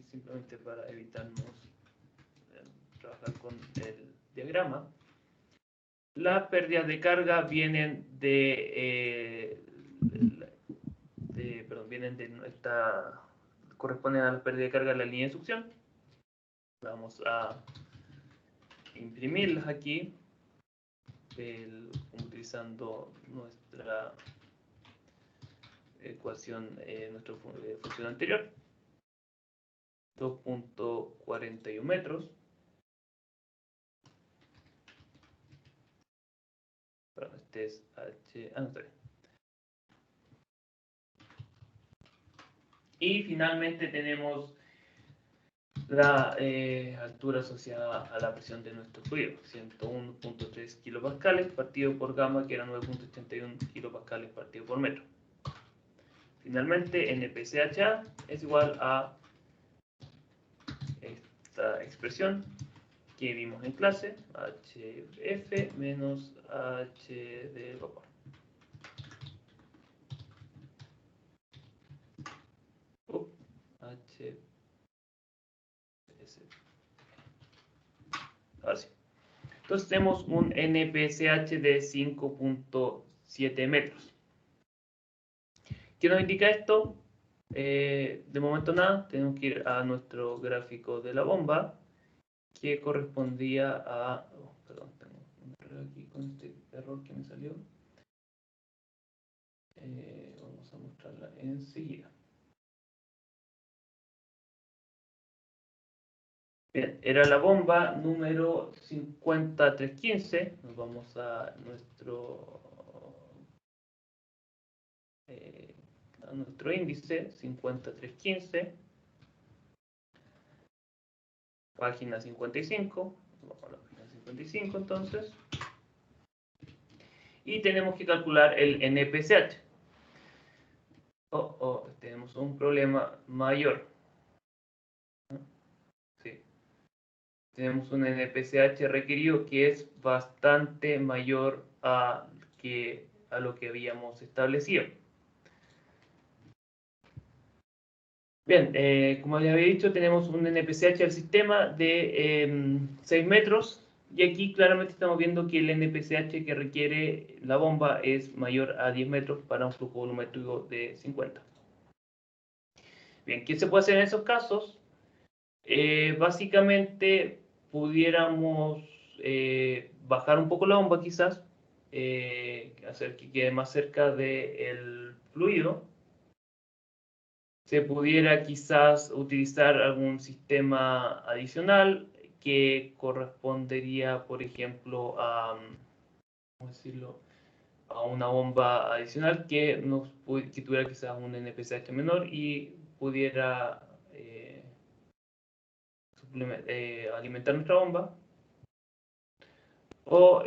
simplemente para evitarnos trabajar con el diagrama. Las pérdidas de carga vienen corresponden a las pérdidas de carga de la línea de succión. Vamos a imprimirlas aquí, utilizando nuestra ecuación, nuestra función anterior. 2.41 metros. Perdón, este es H. No, está bien. Y finalmente tenemos la altura asociada a la presión de nuestro fluido, 101.3 kilopascales partido por gamma, que era 9.81 kilopascales partido por metro. Finalmente, NPCHA es igual a esta expresión que vimos en clase, HF menos H de vapor. Ahora sí. Entonces tenemos un NPSH de 5.7 metros. ¿Qué nos indica esto? De momento nada, tenemos que ir a nuestro gráfico de la bomba, que correspondía a... perdón, tengo un error aquí con este error que me salió. Vamos a mostrarla enseguida. Bien, era la bomba número 5315. Nos vamos a nuestro índice 5315, página 55. Vamos a la página 55 entonces. Y tenemos que calcular el NPCH. Tenemos un problema mayor. Sí. Tenemos un NPCH requerido que es bastante mayor a lo que habíamos establecido. Bien, como ya había dicho, tenemos un NPCH del sistema de 6 metros. Y aquí claramente estamos viendo que el NPCH que requiere la bomba es mayor a 10 metros para un flujo volumétrico de 50. Bien, ¿qué se puede hacer en esos casos? Básicamente pudiéramos bajar un poco la bomba quizás, hacer que quede más cerca del fluido. Se pudiera quizás utilizar algún sistema adicional que correspondería, por ejemplo, a, ¿cómo decirlo?, a una bomba adicional que tuviera quizás un NPCH menor y pudiera alimentar nuestra bomba, o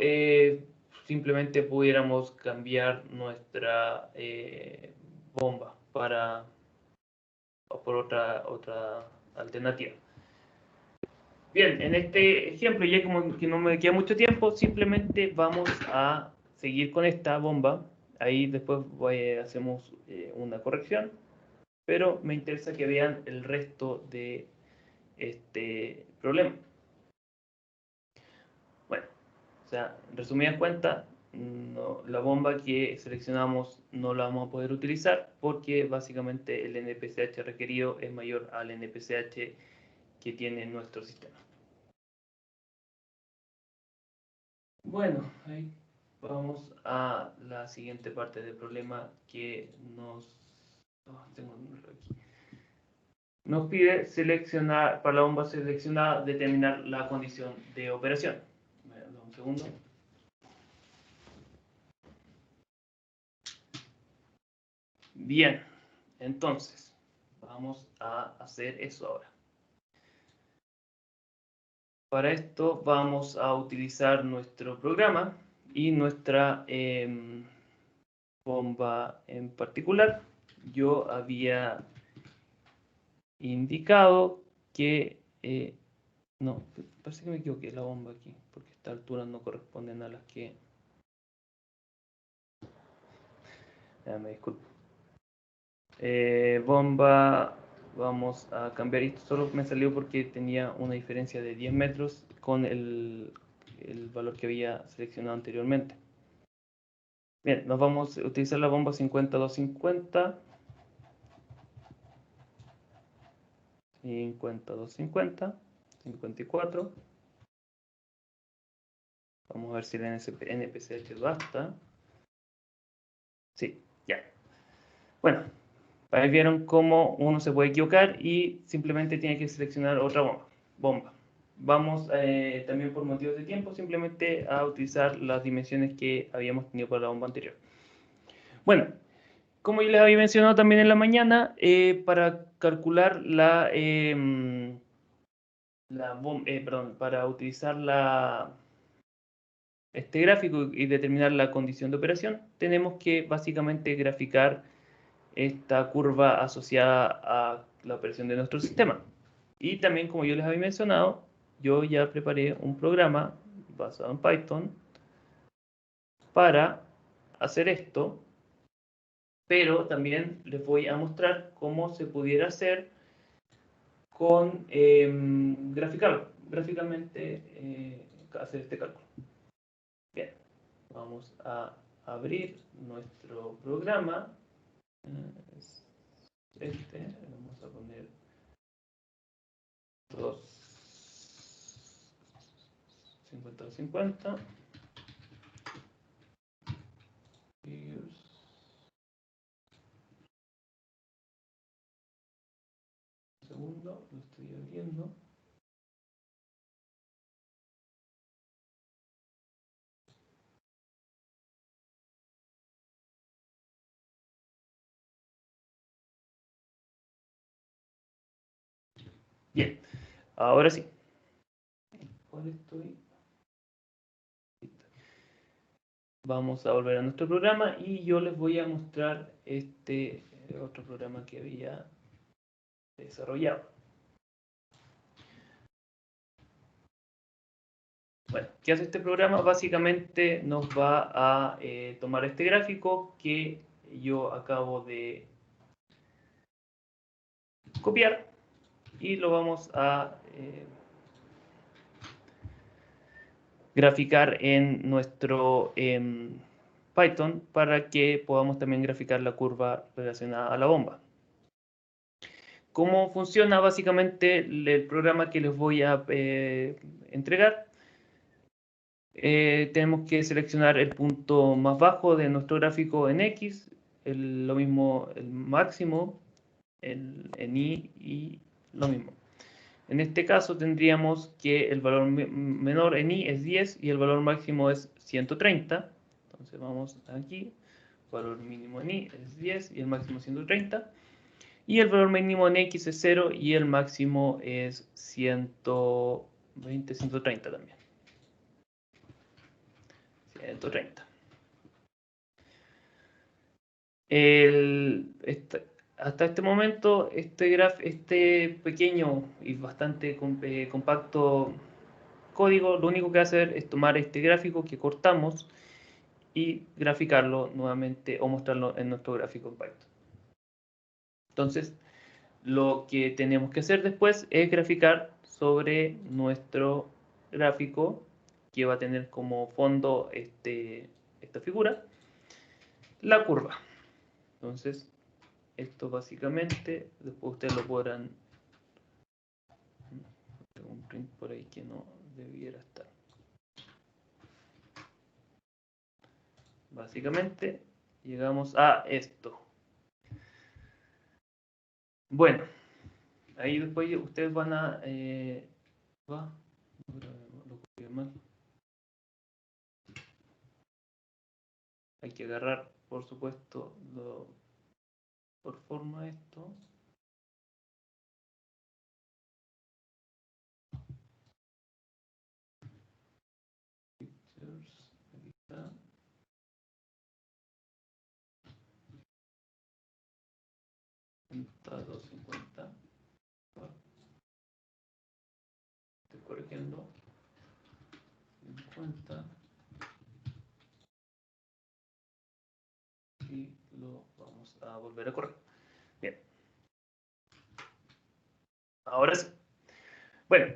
simplemente pudiéramos cambiar nuestra bomba por otra alternativa. Bien, en este ejemplo, ya como que no me queda mucho tiempo, simplemente vamos a seguir con esta bomba. Ahí después hacemos una corrección, pero me interesa que vean el resto de este problema. Bueno, o sea, en resumidas cuentas, la bomba que seleccionamos no la vamos a poder utilizar porque básicamente el NPCH requerido es mayor al NPCH que tiene nuestro sistema. Bueno, ahí vamos a la siguiente parte del problema que tengo un número aquí. Nos pide seleccionar, para la bomba seleccionada, determinar la condición de operación. Un segundo. Bien, entonces, vamos a hacer eso ahora. Para esto vamos a utilizar nuestro programa y nuestra bomba en particular. Yo había indicado que... no, parece que me equivoqué la bomba aquí, porque estas alturas no corresponden a las que... Ya, me disculpo. Bomba, vamos a cambiar esto, solo me salió porque tenía una diferencia de 10 metros con el valor que había seleccionado anteriormente. Bien, nos vamos a utilizar la bomba 50-250. 50-250, 54. Vamos a ver si el NPCH basta. Sí, ya. Bueno, ahí vieron cómo uno se puede equivocar y simplemente tiene que seleccionar otra bomba. Vamos también por motivos de tiempo simplemente a utilizar las dimensiones que habíamos tenido para la bomba anterior. Bueno, como yo les había mencionado también en la mañana, para calcular para utilizar este gráfico y determinar la condición de operación, tenemos que básicamente graficar esta curva asociada a la operación de nuestro sistema. Y también, como yo les había mencionado, yo ya preparé un programa basado en Python para hacer esto, pero también les voy a mostrar cómo se pudiera hacer con gráficamente hacer este cálculo. Bien, vamos a abrir nuestro programa. Vamos a poner 50-50. Un segundo, lo estoy abriendo. Bien, ahora sí. ¿Cuál estoy? Vamos a volver a nuestro programa y yo les voy a mostrar este otro programa que había desarrollado. Bueno, ¿qué hace este programa? Básicamente nos va a tomar este gráfico que yo acabo de copiar y lo vamos a graficar en nuestro Python para que podamos también graficar la curva relacionada a la bomba. ¿Cómo funciona básicamente el programa que les voy a entregar? Tenemos que seleccionar el punto más bajo de nuestro gráfico en X, lo mismo el máximo en Y y lo mismo. En este caso tendríamos que el valor menor en Y es 10 y el valor máximo es 130. Entonces vamos aquí, valor mínimo en Y es 10 y el máximo 130. Y el valor mínimo en X es 0 y el máximo es 120, 130 también. 130. Hasta este momento, este pequeño y bastante compacto código, lo único que hace es tomar este gráfico que cortamos y graficarlo nuevamente o mostrarlo en nuestro gráfico en Python. Entonces, lo que tenemos que hacer después es graficar sobre nuestro gráfico que va a tener como fondo esta figura, la curva. Entonces, esto básicamente, después ustedes lo podrán... Tengo un print por ahí que no debiera estar. Básicamente, llegamos a esto. Bueno, ahí después ustedes van a... lo copié mal. Hay que agarrar, por supuesto, por forma esto. Pictures, aquí está. 250. Estoy corrigiendo. 50. Y lo vamos a volver a correr. Bien. Ahora sí. Bueno,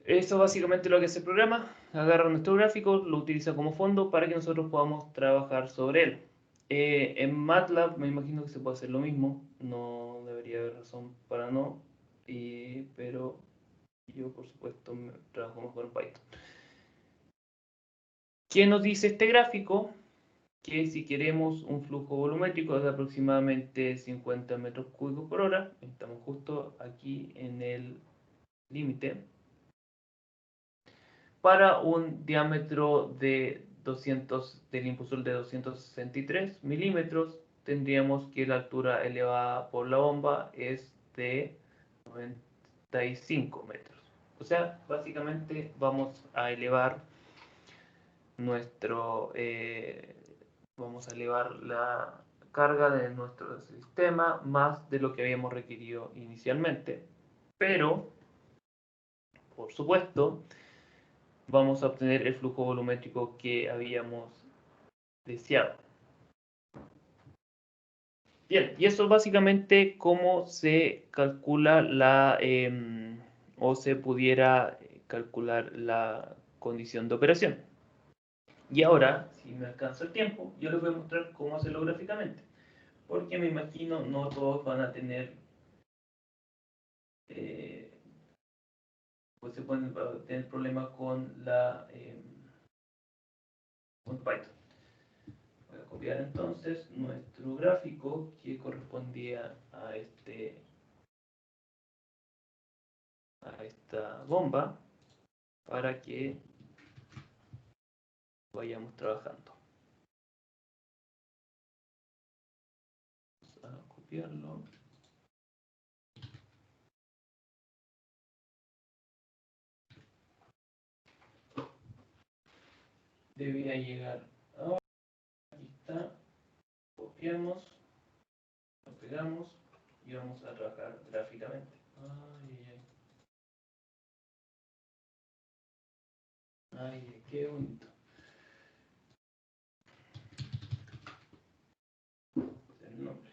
eso es básicamente lo que hace el programa. Agarra nuestro gráfico, lo utiliza como fondo para que nosotros podamos trabajar sobre él. En MATLAB me imagino que se puede hacer lo mismo. No debería haber razón para no. Pero yo, por supuesto, trabajo mejor en Python. ¿Qué nos dice este gráfico? Que si queremos un flujo volumétrico de aproximadamente 50 metros cúbicos por hora, estamos justo aquí en el límite, para un diámetro de 200, del impulsor de 263 milímetros, tendríamos que la altura elevada por la bomba es de 95 metros. O sea, básicamente vamos a elevar vamos a elevar la carga de nuestro sistema más de lo que habíamos requerido inicialmente. Pero, por supuesto, vamos a obtener el flujo volumétrico que habíamos deseado. Bien, y eso es básicamente cómo se calcula o se pudiera calcular la condición de operación. Y ahora, si me alcanza el tiempo, yo les voy a mostrar cómo hacerlo gráficamente. Porque me imagino no todos van a tener, pues se pueden tener problemas con con Python. Voy a copiar entonces nuestro gráfico que correspondía a esta bomba para que vayamos trabajando. Vamos a copiarlo. Debía llegar ahora. Aquí está. Copiamos, lo pegamos y vamos a trabajar gráficamente. Ay, qué bonito. El nombre.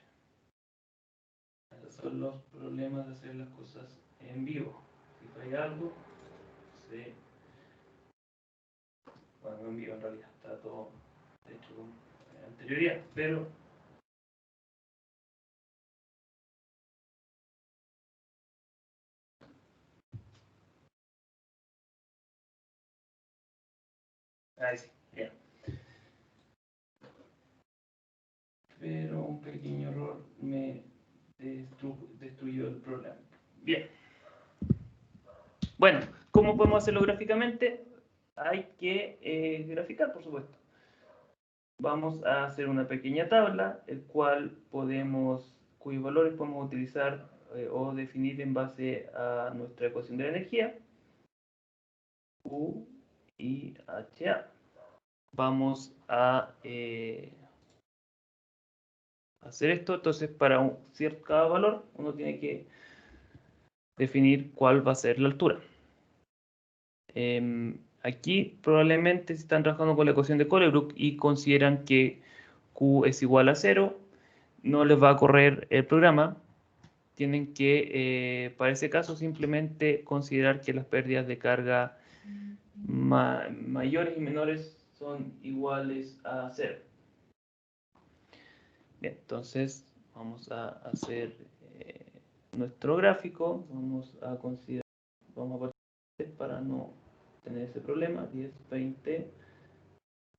Esos son los problemas de hacer las cosas en vivo. Si falla algo, bueno, en vivo en realidad está todo hecho con anterioridad, pero ahí sí, bien. Pero un pequeño error me destruyó el problema. Bien. Bueno, ¿cómo podemos hacerlo gráficamente? Hay que graficar, por supuesto. Vamos a hacer una pequeña tabla, cuyos valores podemos utilizar o definir en base a nuestra ecuación de la energía, U y HA. Vamos a hacer esto, entonces para cada valor uno tiene que definir cuál va a ser la altura. Aquí probablemente si están trabajando con la ecuación de Colebrook y consideran que Q es igual a 0, no les va a correr el programa. Tienen que, para ese caso, simplemente considerar que las pérdidas de carga mayores y menores son iguales a 0. Bien, entonces vamos a hacer nuestro gráfico. Vamos a partir para no tener ese problema. 10, 20,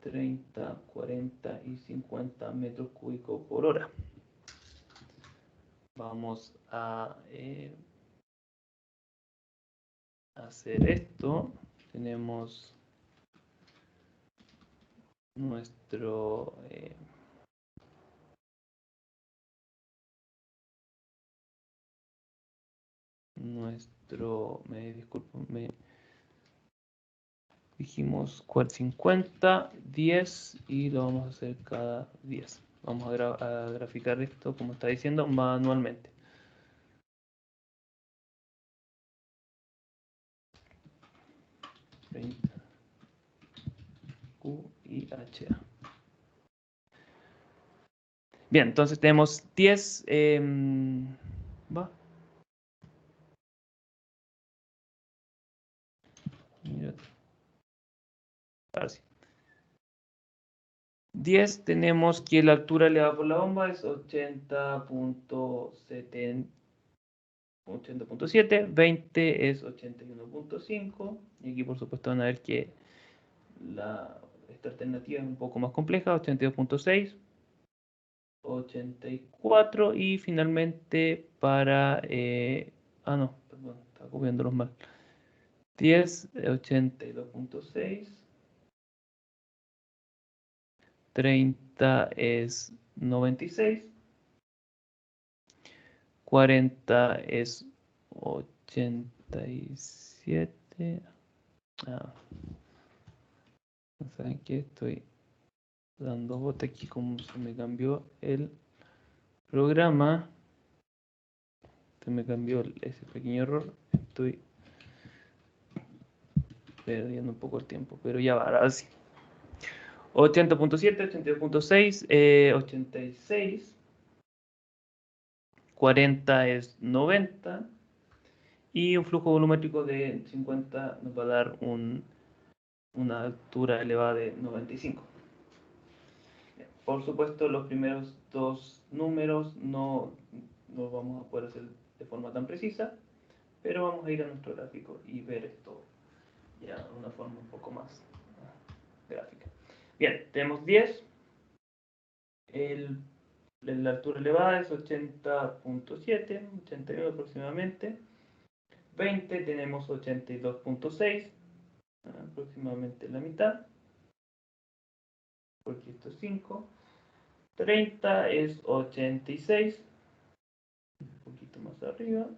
30, 40 y 50 metros cúbicos por hora. Vamos a hacer esto. Tenemos nuestro disculpen, dijimos 50, 10 y lo vamos a hacer cada 10. Vamos a graficar esto, como está diciendo, manualmente. QIHA. Bien, entonces tenemos 10. ¿Va? Mira. Ahora sí. 10 tenemos que la altura elevada por la bomba es 80.7, 20 es 81.5, y aquí por supuesto van a ver que esta alternativa es un poco más compleja, 82.6, 84, y finalmente para... no, perdón, estaba copiándolos mal. 10, 82.6, 30 es 96, 40 es 87. ¿Saben qué? Estoy dando bote aquí como se me cambió el programa. Se me cambió ese pequeño error. Estoy perdiendo un poco el tiempo, pero ya va, ahora sí. 80.7, 82.6, 86. 40 es 90. Y un flujo volumétrico de 50 nos va a dar una altura elevada de 95. Por supuesto, los primeros dos números no los vamos a poder hacer de forma tan precisa, pero vamos a ir a nuestro gráfico y ver esto ya de una forma un poco más gráfica. Bien, tenemos 10. La altura elevada es 80.7, 81 aproximadamente. 20 tenemos 82.6, aproximadamente la mitad, porque esto es 5. 30 es 86, un poquito más arriba.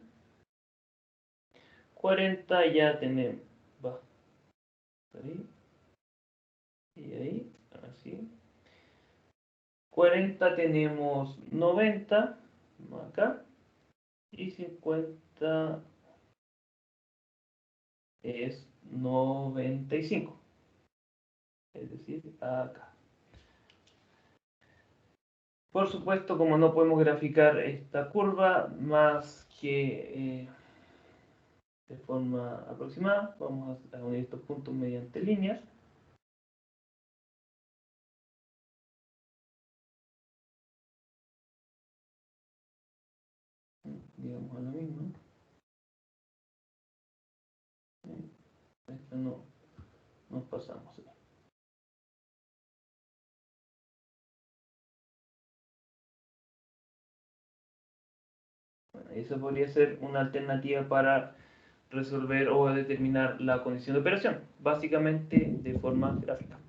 40 ya tenemos, va, ahí, y ahí, así. 40 tenemos 90, acá, y 50 es 95, es decir, acá. Por supuesto, como no podemos graficar esta curva más que de forma aproximada, vamos a unir estos puntos mediante líneas. Digamos a lo mismo. Esto no nos pasamos. Bueno, eso podría ser una alternativa para resolver o determinar la condición de operación, básicamente de forma gráfica.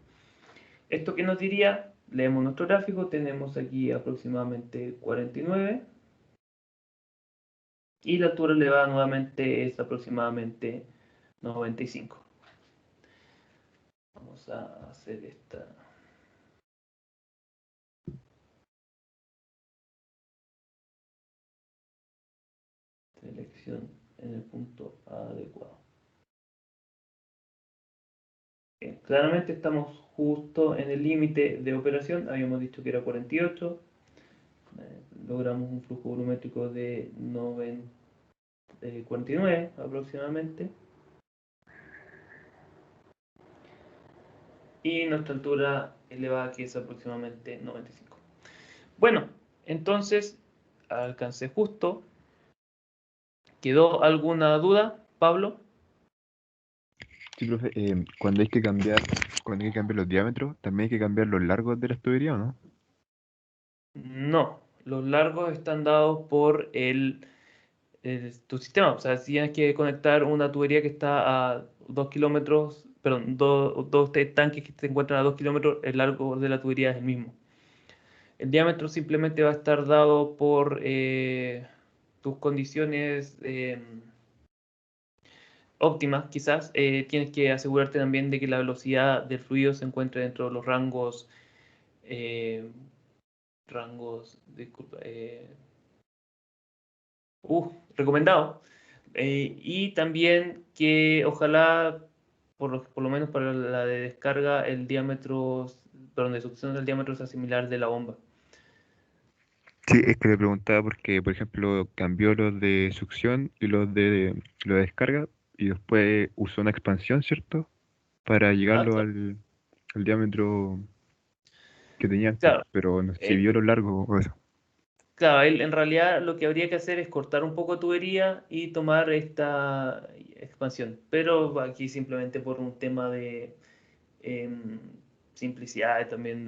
¿Esto qué nos diría? Leemos nuestro gráfico, tenemos aquí aproximadamente 49 y la altura elevada nuevamente es aproximadamente 95. Vamos a hacer esta selección en el punto adecuado. Bien, claramente estamos justo en el límite de operación, habíamos dicho que era 48. Logramos un flujo volumétrico de 49 aproximadamente. Y nuestra altura elevada que es aproximadamente 95. Bueno, entonces alcancé justo. ¿Quedó alguna duda, Pablo? Sí, profe, cuando hay que cambiar los diámetros, también hay que cambiar los largos de la tubería, ¿o no? No, los largos están dados por tu sistema. O sea, si tienes que conectar una tubería que está a 2 kilómetros, perdón, dos tanques que se encuentran a 2 kilómetros, el largo de la tubería es el mismo. El diámetro simplemente va a estar dado por tus condiciones óptimas, quizás. Tienes que asegurarte también de que la velocidad del fluido se encuentre dentro de los rangos rangos, disculpa, recomendado. Y también que ojalá, por lo menos para la de descarga, el diámetro, perdón, de succión del diámetro sea similar de la bomba. Sí, es que le preguntaba porque, por ejemplo, cambió los de succión y los de descarga y después usó una expansión, ¿cierto? Para Ah, llegarlo al diámetro que tenía antes, claro, pero no sé si eh, vio lo largo o eso. claro, él en realidad lo que habría que hacer es cortar un poco tubería y tomar esta expansión. Pero aquí simplemente por un tema de em, simplicidad y también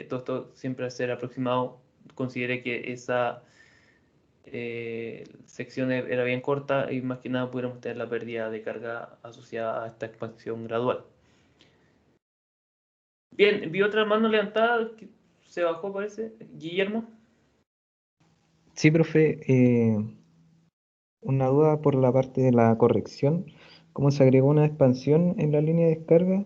todo esto siempre a ser aproximado, consideré que esa sección era bien corta y más que nada pudiéramos tener la pérdida de carga asociada a esta expansión gradual. Bien, vi otra mano levantada que se bajó, parece. Guillermo. Sí, profe, una duda por la parte de la corrección. ¿Cómo se agregó una expansión en la línea de descarga?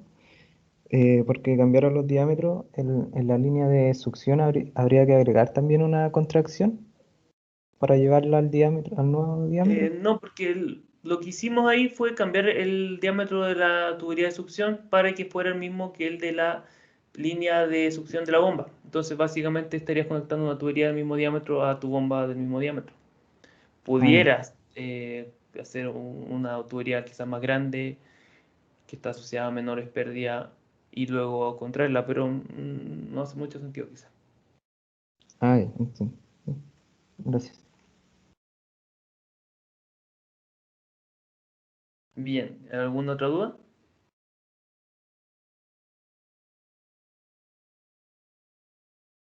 Porque cambiaron los diámetros. En la línea de succión habría que agregar también una contracción para llevarla al diámetro, al nuevo diámetro. No, porque lo que hicimos ahí fue cambiar el diámetro de la tubería de succión para que fuera el mismo que el de la línea de succión de la bomba. Entonces, básicamente estarías conectando una tubería del mismo diámetro a tu bomba del mismo diámetro. Ah, ya. Pudieras hacer una tubería quizás más grande, que está asociada a menores pérdidas, y luego contraerla, pero no hace mucho sentido quizás. Ah, ya, entiendo. Gracias. Bien, ¿alguna otra duda?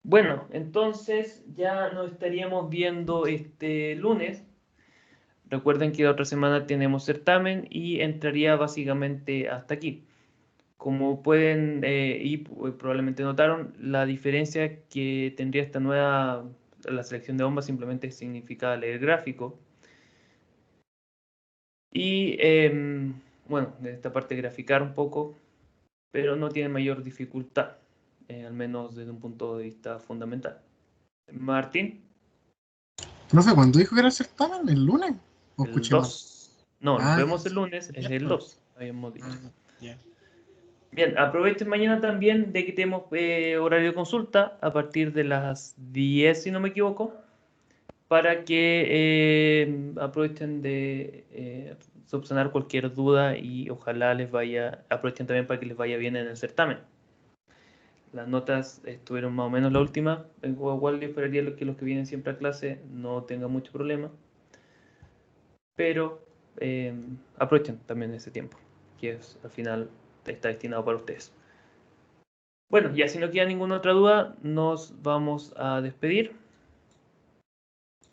Bueno, entonces ya nos estaríamos viendo este lunes. Recuerden que la otra semana tenemos certamen y entraría básicamente hasta aquí. Como pueden probablemente notaron, la diferencia que tendría esta nueva, la selección de bombas simplemente significa leer gráfico. Y bueno, de esta parte graficar un poco, pero no tiene mayor dificultad, al menos desde un punto de vista fundamental. Martín, Profe, ¿cuándo dijo que era el certamen? ¿El lunes? ¿O el escuché mal? 2. No, nos Ah, vemos el lunes, el es el miércoles. 2, habíamos dicho. Ah, ya. Bien, aprovechen mañana también de que tenemos horario de consulta a partir de las 10, si no me equivoco, para que aprovechen de subsanar cualquier duda y ojalá aprovechen también para que les vaya bien en el certamen. Las notas estuvieron más o menos la última, igual yo esperaría que los que vienen siempre a clase no tengan mucho problema, pero aprovechen también ese tiempo, que al final está destinado para ustedes. Bueno, ya si no queda ninguna otra duda, nos vamos a despedir.